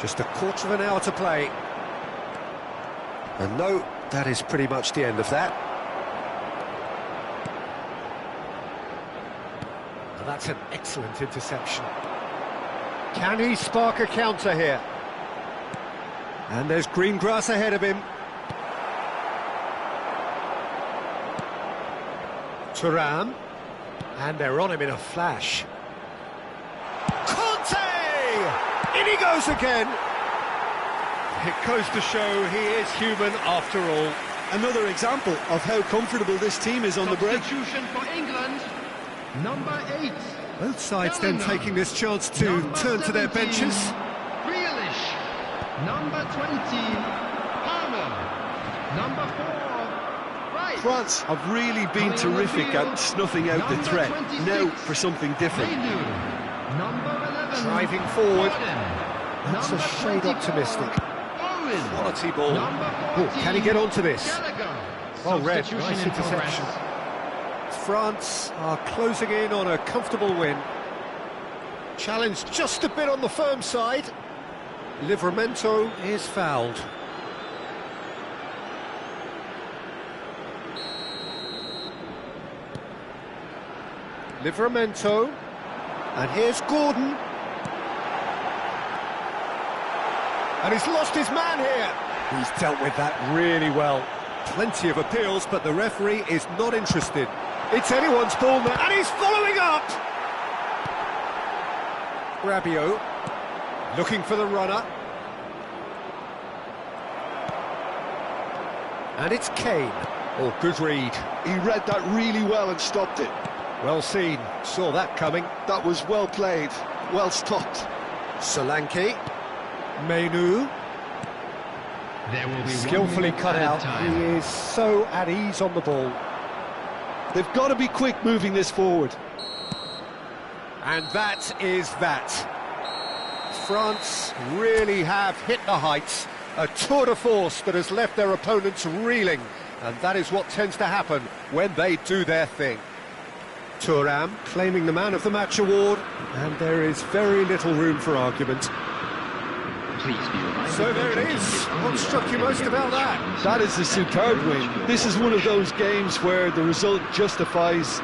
Just a quarter of an hour to play. And no, that is pretty much the end of that. Well, that's an excellent interception. Can he spark a counter here? And there's green grass ahead of him. Siaran. And they're on him in a flash. Conte! In he goes again. It goes to show he is human after all. Another example of how comfortable this team is on the break. Substitution for England, number 8. Both sides then taking this chance to turn to their benches. Grealish, number 20. Palmer, number 4. Rice. France have really been terrific at snuffing out the threat. Now for something different. Number 11. Driving forward. Gordon. That's a Number shade 24. optimistic. Owen. Quality ball. Number Oh, can he get onto this? Gallagher. Well read, Substitution nice in interception. progress. France are closing in on a comfortable win. Challenged just a bit on the firm side. Livramento is fouled. Livramento. And here's Gordon. And he's lost his man here. He's dealt with that really well. Plenty of appeals, but the referee is not interested. It's anyone's ball now, and he's following up! Rabiot, looking for the runner. And it's Kane. Oh, good read. He read that really well and stopped it. Well seen, saw that coming. That was well played, well stopped. Solanke. Menu. There will be Skillfully 1 minute cut added out. time. He is so at ease on the ball. They've got to be quick moving this forward. And that is that. France really have hit the heights. A tour de force that has left their opponents reeling. And that is what tends to happen when they do their thing. Thuram claiming the Man of the Match award. And there is very little room for argument. Please be reminded. So there it is. What struck you most about that? That is a superb win. This is one of those games where the result justifies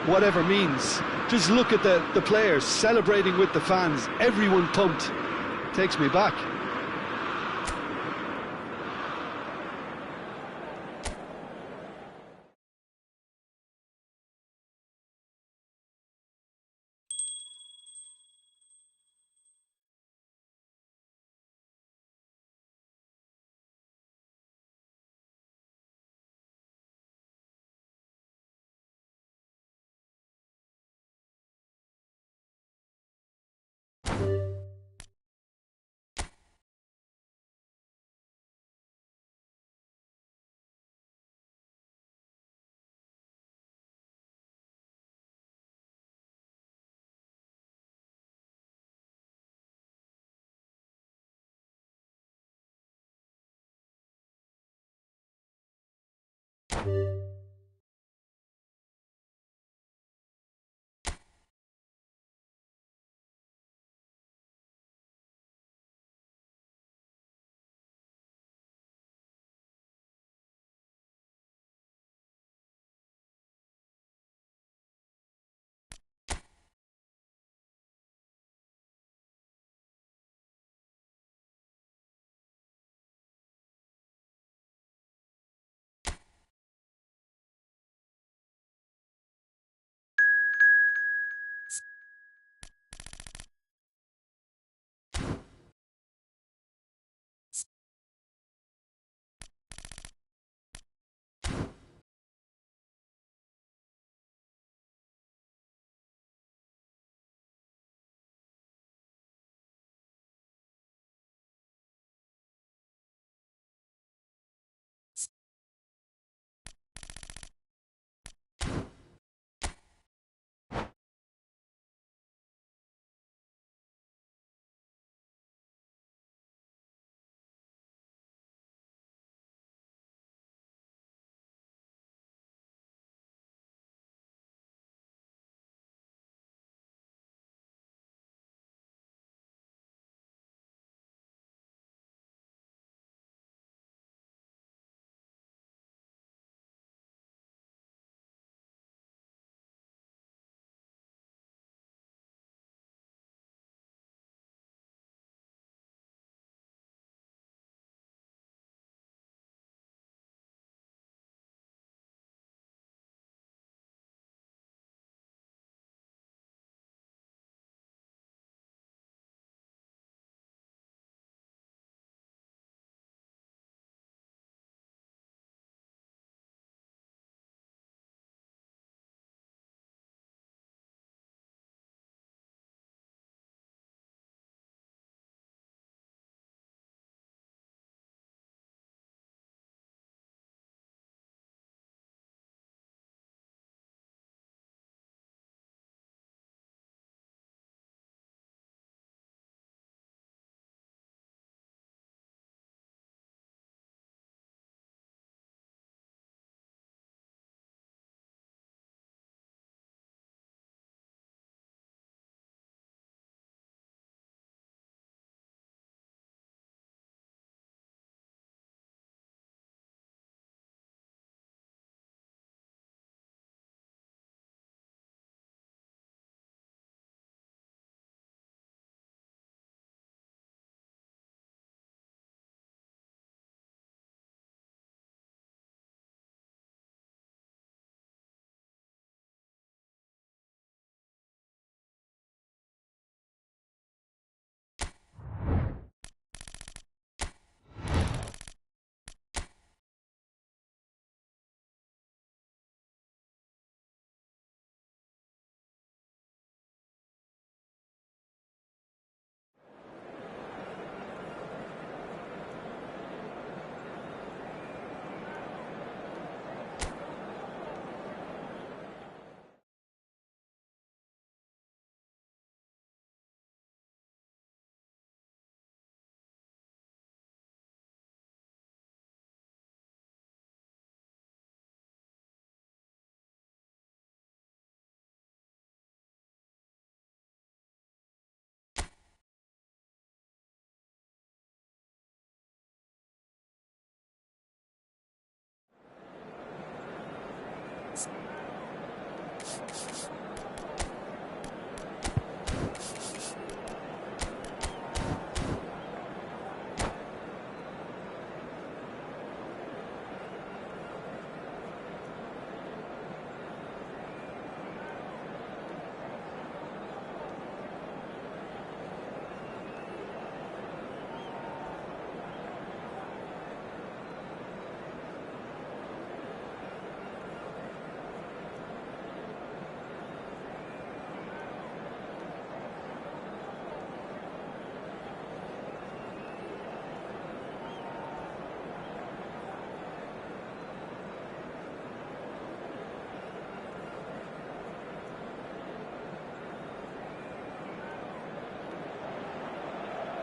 whatever means. Just look at the players celebrating with the fans. Everyone pumped. Takes me back.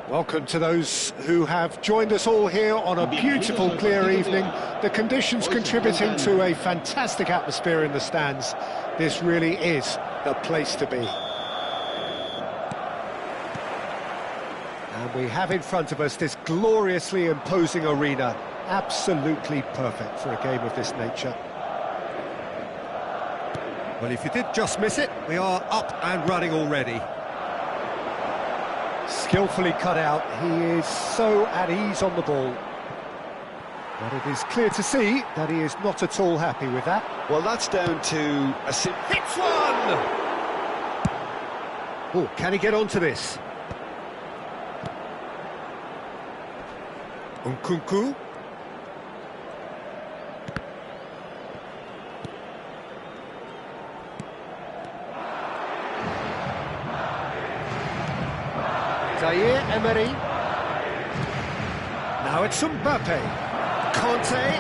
Welcome to those who have joined us all here on a beautiful, clear evening. The conditions contributing to a fantastic atmosphere in the stands. This really is the place to be. And we have in front of us this gloriously imposing arena. Absolutely perfect for a game of this nature. Well, if you did just miss it, we are up and running already. Skillfully cut out, he is so at ease on the ball. But it is clear to see that he is not at all happy with that. Well, that's down to a... Hits one! Oh, can he get onto this? Nkunku. Zaire Emery. Now it's Mbappe. Conte.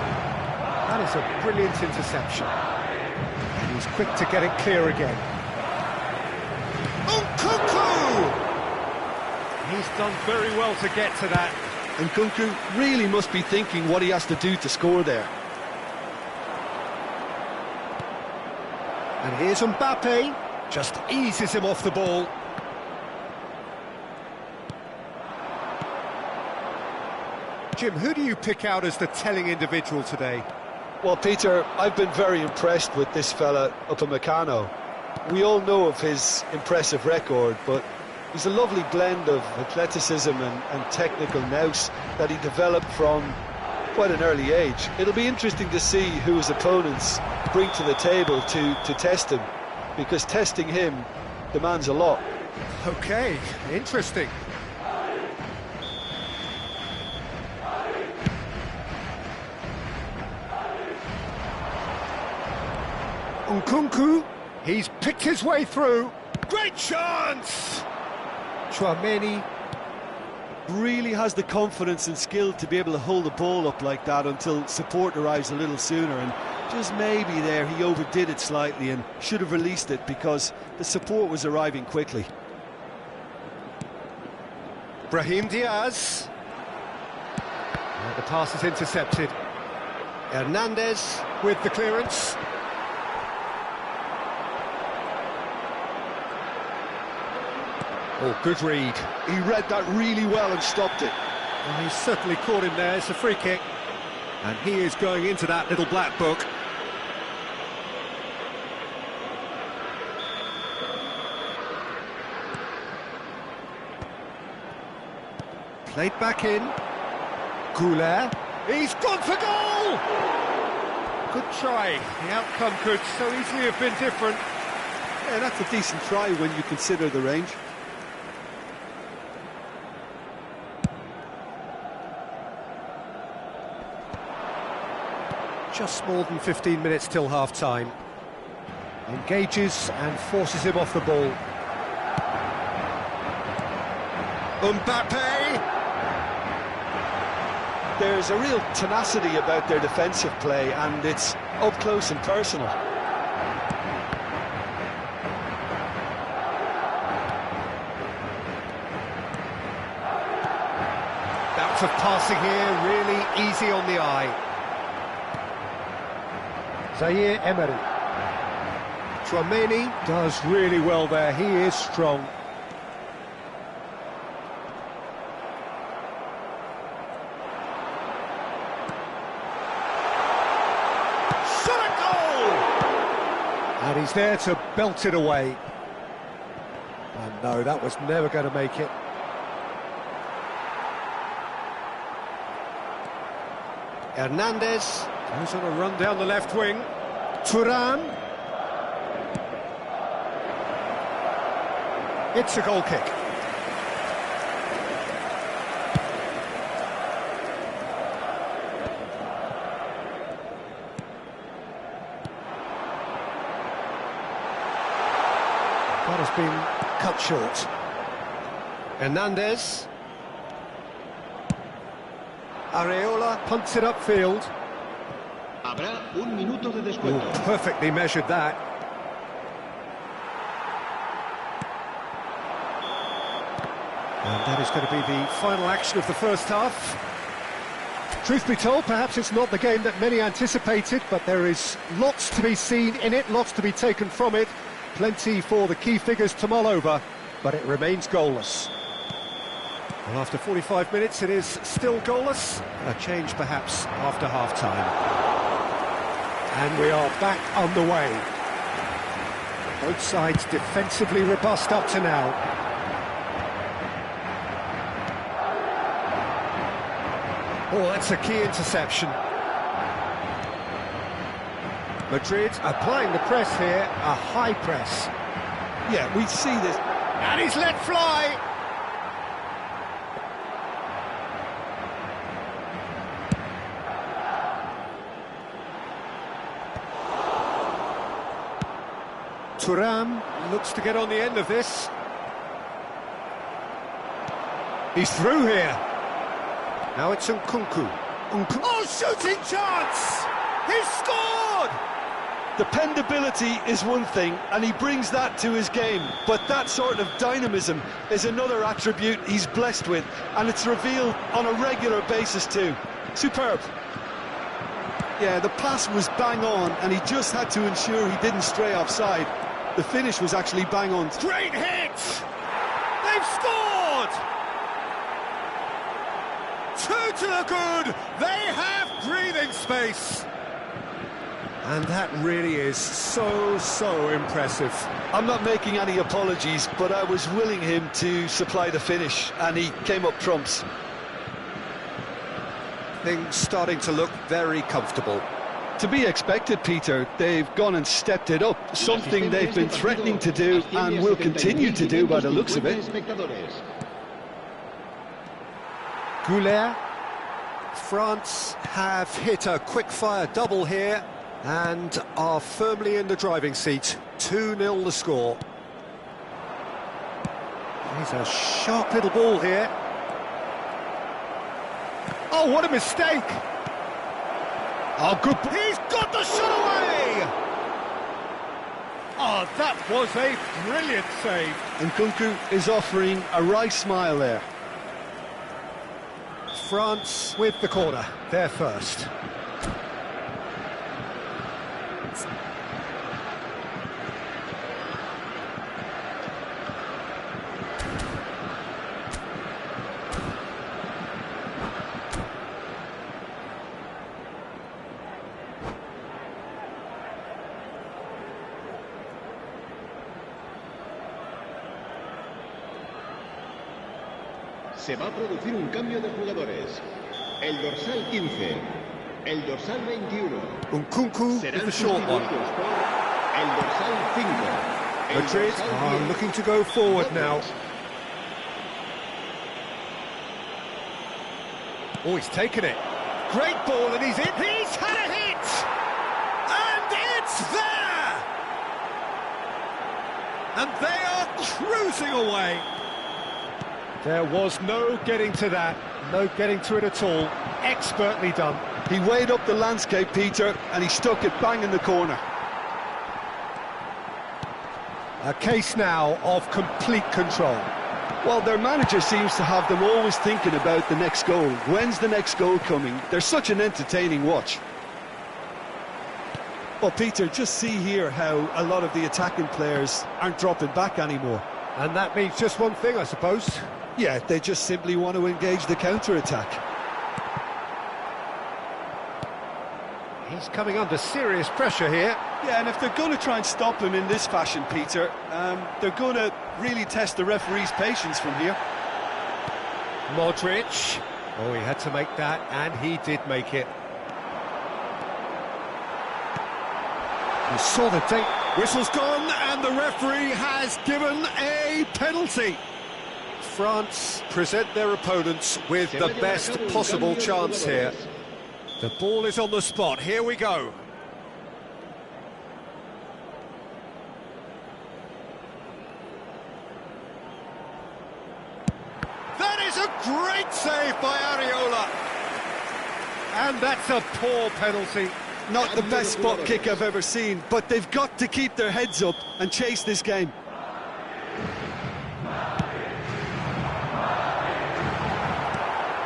That is a brilliant interception. And he's quick to get it clear again. Nkunku! He's done very well to get to that. And Nkunku really must be thinking what he has to do to score there. And here's Mbappe. Just eases him off the ball. Jim, who do you pick out as the telling individual today? Well, Peter, I've been very impressed with this fella, Upamecano. We all know of his impressive record, but he's a lovely blend of athleticism and technical nous that he developed from quite an early age. It'll be interesting to see who his opponents bring to the table to test him, because testing him demands a lot. Okay, interesting. Nkunku, he's picked his way through. Great chance! Chouameni. Really has the confidence and skill to be able to hold the ball up like that until support arrives a little sooner, and just maybe there he overdid it slightly and should have released it because the support was arriving quickly. Brahim Diaz. The pass is intercepted. Hernandez with the clearance. Oh, good read. He read that really well and stopped it. Well, he's certainly caught him there. It's a free kick. And he is going into that little black book. Played back in. Goulet. He's gone for goal! Good try. The outcome could so easily have been different. Yeah, that's a decent try when you consider the range. Just more than 15 minutes till half-time. Engages and forces him off the ball. Mbappe! There's a real tenacity about their defensive play, and it's up close and personal. Bouts of passing here, really easy on the eye. Zaire Emery. Chouameni Does really well there, he is strong. shot a goal! And he's there to belt it away. And no, that was never going to make it. Hernandez goes on a run down the left wing. Turan. It's a goal kick. That has been cut short. Hernandez. Areola punts it upfield. Habrá un minuto de descuento. Oh, perfectly measured that. And that is going to be the final action of the first half. Truth be told, perhaps it's not the game that many anticipated, but there is lots to be seen in it, lots to be taken from it. Plenty for the key figures to mull over, but it remains goalless. Well, after 45 minutes, it is still goalless. A change, perhaps, after half-time. And we are back on the way. Both sides defensively robust up to now. Oh, that's a key interception. Madrid applying the press here, a high press. Yeah, we see this. And he's let fly! Thuram looks to get on the end of this. He's through here. Now it's Nkunku. Oh, shooting chance! He's scored! Dependability is one thing, and he brings that to his game, but that sort of dynamism is another attribute he's blessed with, and it's revealed on a regular basis too. Superb. Yeah, the pass was bang on, and he just had to ensure he didn't stray offside. The finish was actually bang on. Great hit! They've scored! Two to the good! They have breathing space! And that really is so impressive. I'm not making any apologies, but I was willing him to supply the finish, and he came up trumps. Things starting to look very comfortable. To be expected, Peter. They've gone and stepped it up, something they've been threatening to do and will continue to do by the looks of it. Goulet. France have hit a quick-fire double here and are firmly in the driving seat. 2-0 the score. He's a sharp little ball here. Oh, what a mistake! Oh, good. He's got the shot away! Oh, that was a brilliant save. Nkunku is offering a wry smile there. France with the corner, they're first. Se va a producir un cambio de jugadores. El dorsal 15, el dorsal 21. Nkunku with the short one. El dorsal 5. Madrid are looking to go forward now. Oh, he's taken it. Great ball, and he's in. He's had a hit! And it's there! And they are cruising away. There was no getting to that, no getting to it at all. Expertly done. He weighed up the landscape, Peter, and he stuck it bang in the corner. A case now of complete control. Well, their manager seems to have them always thinking about the next goal. When's the next goal coming? They're such an entertaining watch. Well, Peter, just see here how a lot of the attacking players aren't dropping back anymore. And that means just one thing, I suppose. Yeah, they just simply want to engage the counter-attack. He's coming under serious pressure here. Yeah, and if they're going to try and stop him in this fashion, Peter, they're going to really test the referee's patience from here. Modric. Oh, he had to make that, and he did make it. You saw the date. Whistle's gone, and the referee has given a penalty. France present their opponents with the best possible chance here. The ball is on the spot. Here we go. That is a great save by Areola. And that's a poor penalty. Not the best spot kick I've ever seen, but they've got to keep their heads up and chase this game.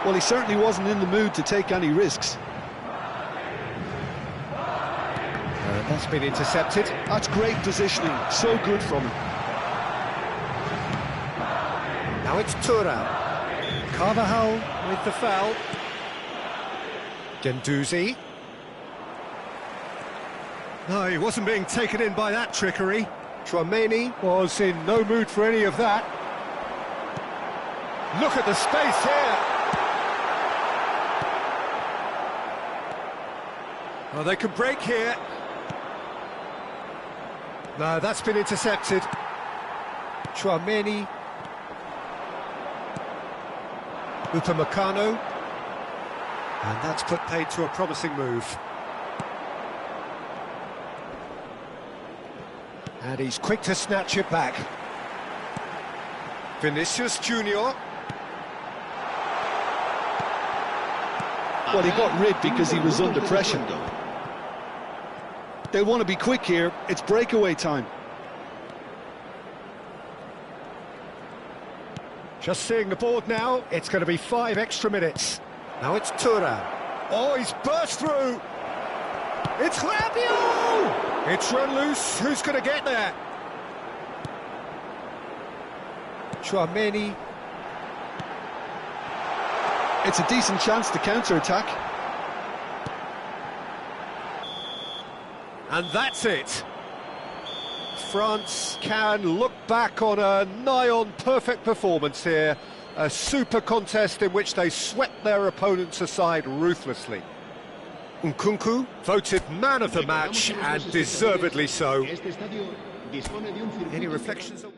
Well, he certainly wasn't in the mood to take any risks. That's been intercepted. That's great positioning, so good from him. Now it's Thuram. Carvajal with the foul. Gendouzi. No, he wasn't being taken in by that trickery. Tchouaméni was in no mood for any of that. Look at the space here. Oh, they can break here. No, that's been intercepted. Tchouaméni. Upamecano. And that's put paid to a promising move. And he's quick to snatch it back. Vinicius Junior. Well, he got rid because he was under pressure. They want to be quick here. It's breakaway time. Just seeing the board now, it's going to be 5 extra minutes. Now it's Thuram. Oh, he's burst through. It's Rabiot! It's run loose. Who's going to get there? Tchouaméni. It's a decent chance to counter-attack. And that's it. France can look back on a nigh-on perfect performance here. A super contest in which they swept their opponents aside ruthlessly. Nkunku voted man of the match, and deservedly so. Any reflections on...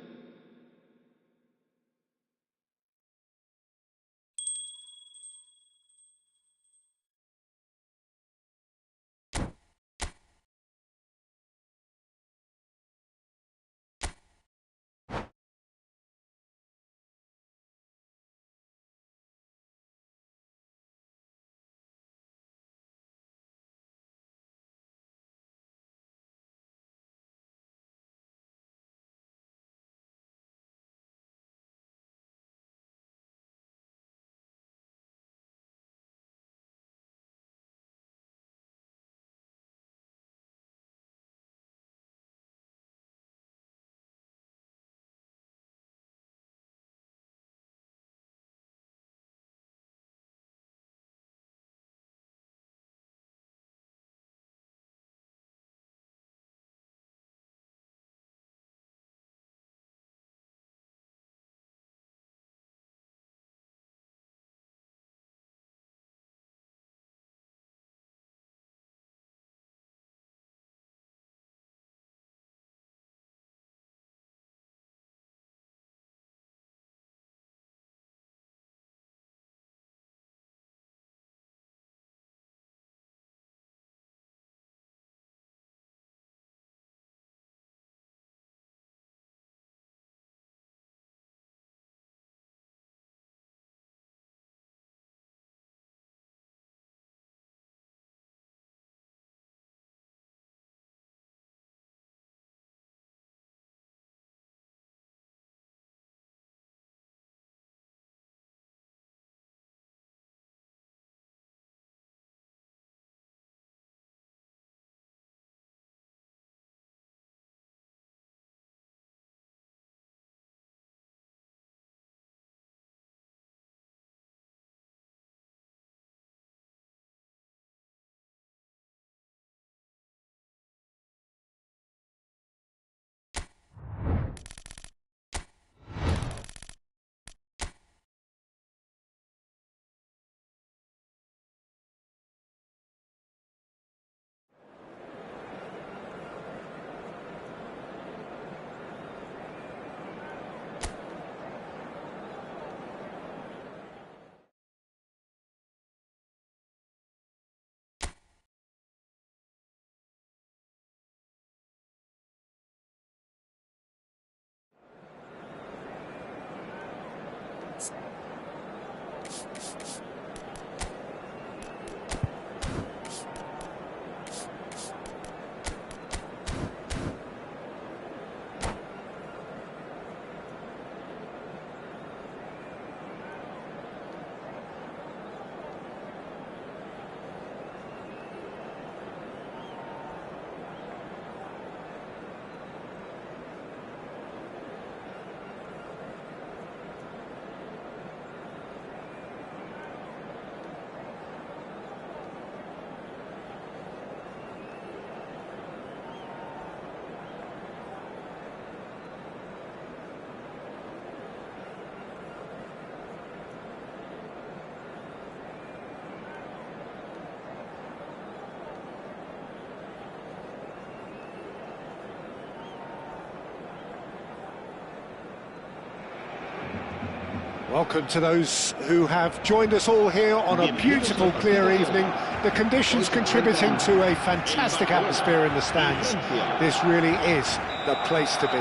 Welcome to those who have joined us all here on a beautiful, clear evening. The conditions contributing to a fantastic atmosphere in the stands. This really is the place to be.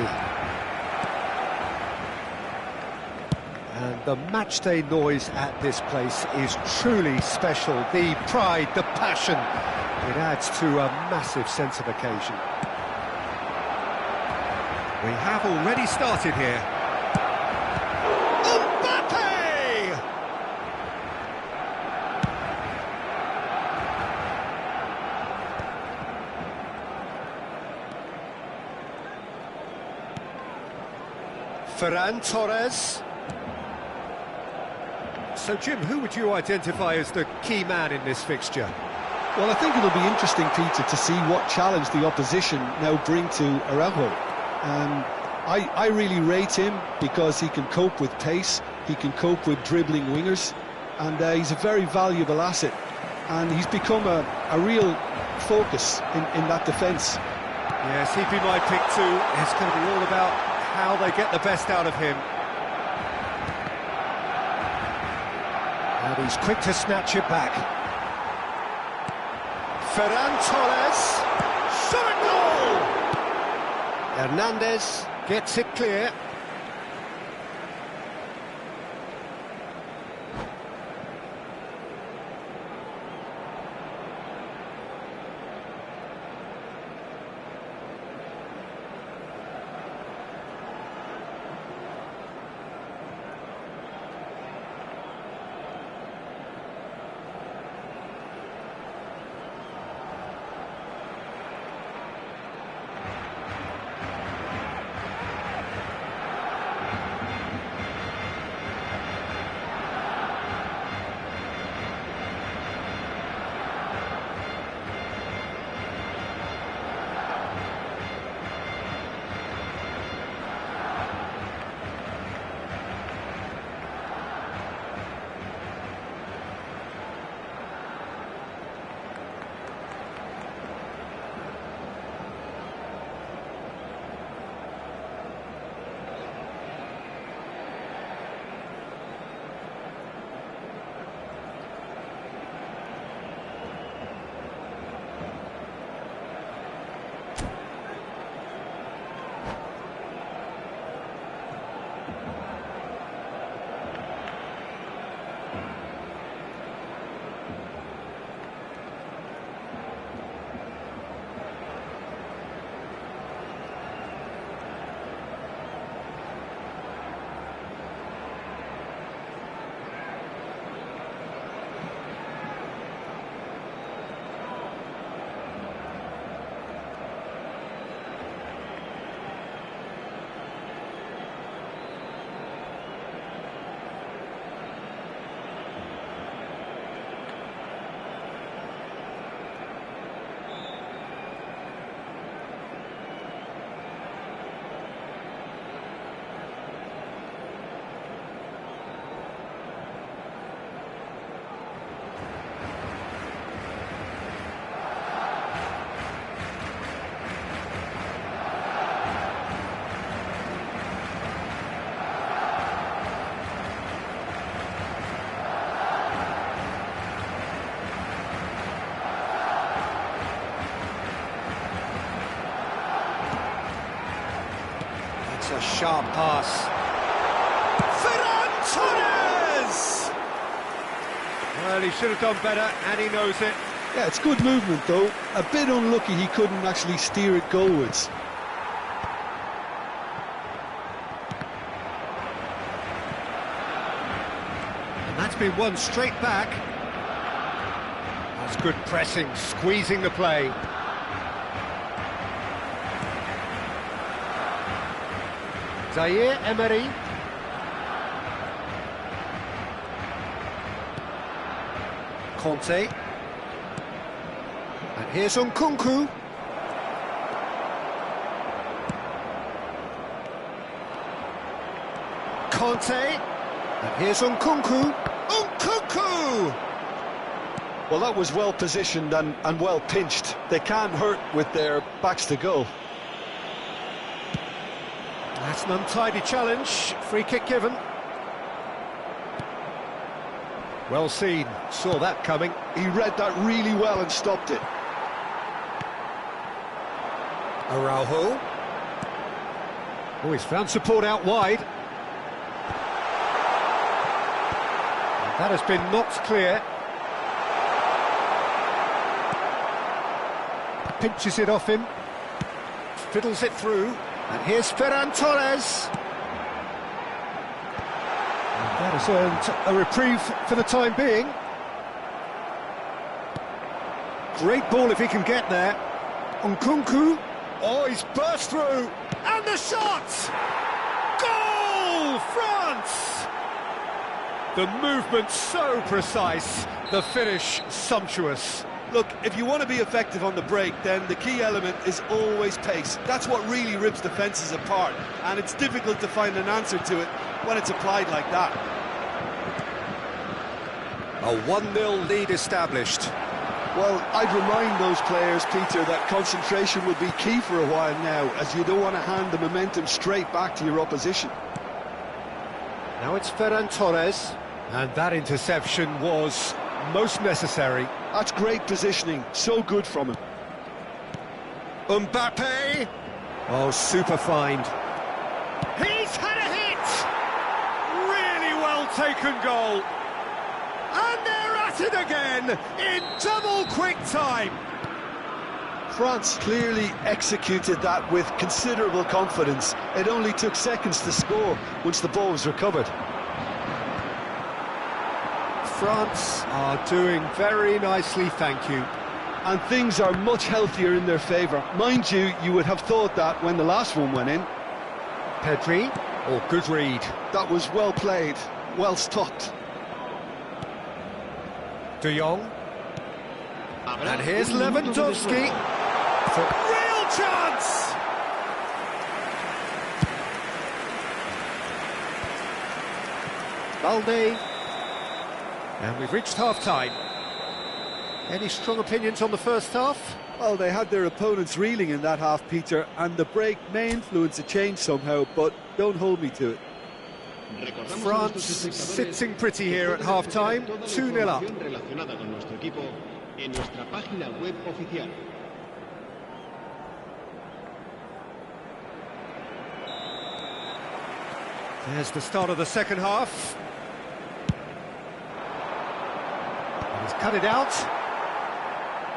And the matchday noise at this place is truly special. The pride, the passion, it adds to a massive sense of occasion. We have already started here. Ferran Torres. So, Jim, who would you identify as the key man in this fixture? Well, I think it'll be interesting, Peter, to see what challenge the opposition now bring to Araujo. I really rate him because he can cope with pace, he can cope with dribbling wingers, and he's a very valuable asset. And he's become a real focus in that defence. Yes, he'd be my pick too. It's going to be all about how they get the best out of him. And he's quick to snatch it back. Ferran Torres. Shot goal! Hernandez gets it clear. A sharp pass. Ferran Torres! Well, he should have done better, and he knows it. Yeah, it's good movement, though. A bit unlucky he couldn't actually steer it goalwards. And that's been won straight back. That's good pressing, squeezing the play. Zaire Emery. Conte. And here's Nkunku. Conte. And here's Nkunku. Nkunku! Well, that was well positioned and well pinched. They can't hurt with their backs to goal. That's an untidy challenge. Free kick given. Well seen, saw that coming. He read that really well and stopped it. Araujo. Oh, he's found support out wide. And that has been knocked clear. Pinches it off him. Fiddles it through. And here's Ferran Torres. And that has earned a reprieve for the time being. Great ball if he can get there. Nkunku. Oh, he's burst through. And the shot! Goal, France! The movement so precise, the finish sumptuous. Look, if you want to be effective on the break, then the key element is always pace. That's what really rips defences apart, and it's difficult to find an answer to it when it's applied like that. A 1-0 lead established. Well, I'd remind those players, Peter, that concentration will be key for a while now, as you don't want to hand the momentum straight back to your opposition. Now it's Ferran Torres, and that interception was most necessary. That's great positioning, so good from him. Mbappe! Oh, super find. He's had a hit! Really well taken goal. And they're at it again in double quick time. France clearly executed that with considerable confidence. It only took seconds to score once the ball was recovered. France are doing very nicely, thank you. And things are much healthier in their favour. Mind you, you would have thought that when the last one went in. Pedri, or good read. That was well played, well stopped. De Jong. And here's Lewandowski. Real chance! Balde. And we've reached half-time. Any strong opinions on the first half? Well, they had their opponents reeling in that half, Peter, and the break may influence a change somehow, but don't hold me to it. France sitting pretty here at half-time, 2-0 up. There's the start of the second half. And he's cut it out.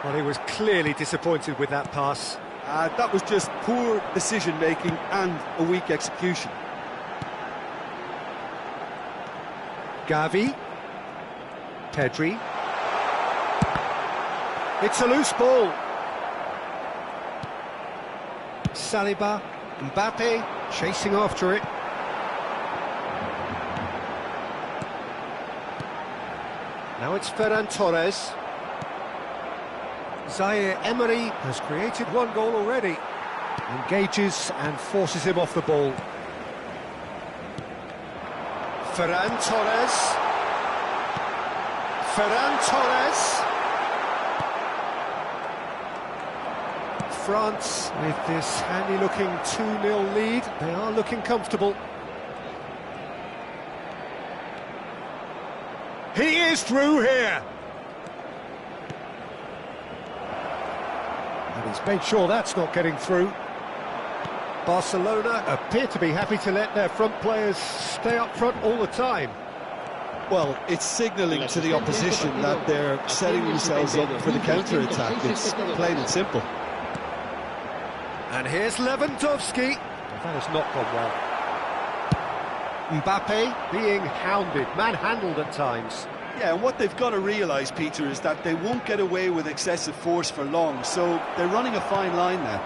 Well, he was clearly disappointed with that pass. That was just poor decision-making and a weak execution. Gavi. Pedri. It's a loose ball. Saliba. Mbappe chasing after it. Now it's Ferran Torres. Zaire Emery has created one goal already. Engages and forces him off the ball. Ferran Torres. Ferran Torres. France, with this handy-looking 2-0 lead, they are looking comfortable. He is through here. And he's made sure that's not getting through. Barcelona appear to be happy to let their front players stay up front all the time. Well, it's signalling to the opposition that they're setting themselves up for the counter-attack. It's plain and simple. And here's Lewandowski. That has not gone well. Mbappe being hounded, manhandled at times. Yeah, and what they've got to realise, Peter, is that they won't get away with excessive force for long, so they're running a fine line now.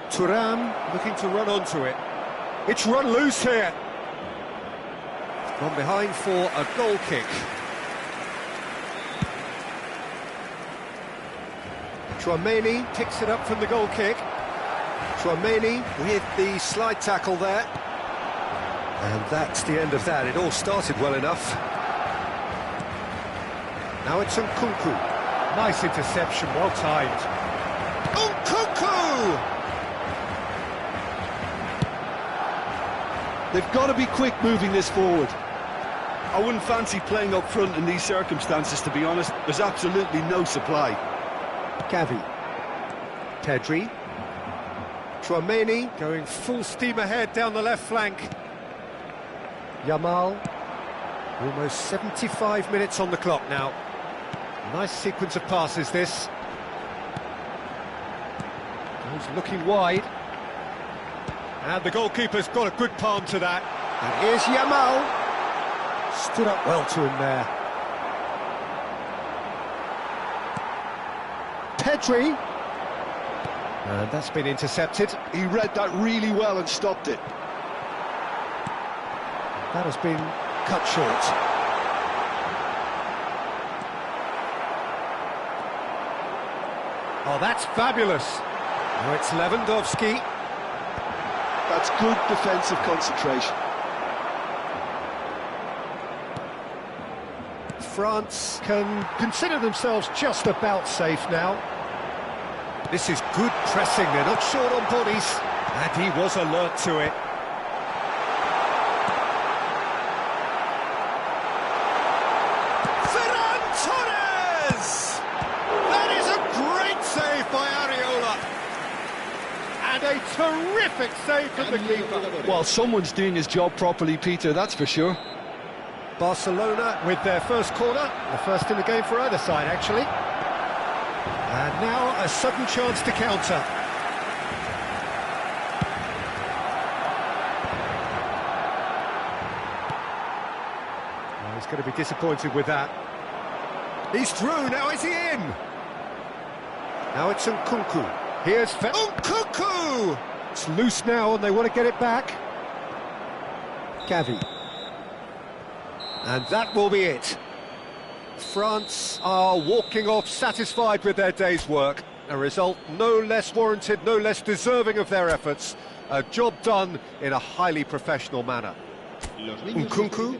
Thuram looking to run onto it. It's run loose here. From behind for a goal kick. Tchouaméni picks it up from the goal kick. Tchouaméni with the slide tackle there. And that's the end of that. It all started well enough. Now it's Nkunku. Nice interception, well timed. Nkunku! They've got to be quick moving this forward. I wouldn't fancy playing up front in these circumstances, to be honest. There's absolutely no supply. Gavi. Pedri. Tchouameni going full steam ahead down the left flank. Yamal. Almost 75 minutes on the clock now. Nice sequence of passes, this. He's looking wide. And the goalkeeper's got a good palm to that. And here's Yamal. Stood up well to him there. Pedri. And that's been intercepted. He read that really well and stopped it. That has been cut short. Oh, that's fabulous. Now it's Lewandowski. That's good defensive concentration. France can consider themselves just about safe now. This is good pressing, they're not short on bodies. And he was alert to it. Ferran Torres! That is a great save by Areola. And a terrific save from the keeper. Well, someone's doing his job properly, Peter, that's for sure. Barcelona with their first corner, the first in the game for either side, actually. And now a sudden chance to counter. Well, he's going to be disappointed with that. He's through, now is he in? Now it's Nkunku. Here's Nkunku! It's loose now and they want to get it back. Gavi. And that will be it. France are walking off satisfied with their day's work. A result no less warranted, no less deserving of their efforts. A job done in a highly professional manner. Nkunku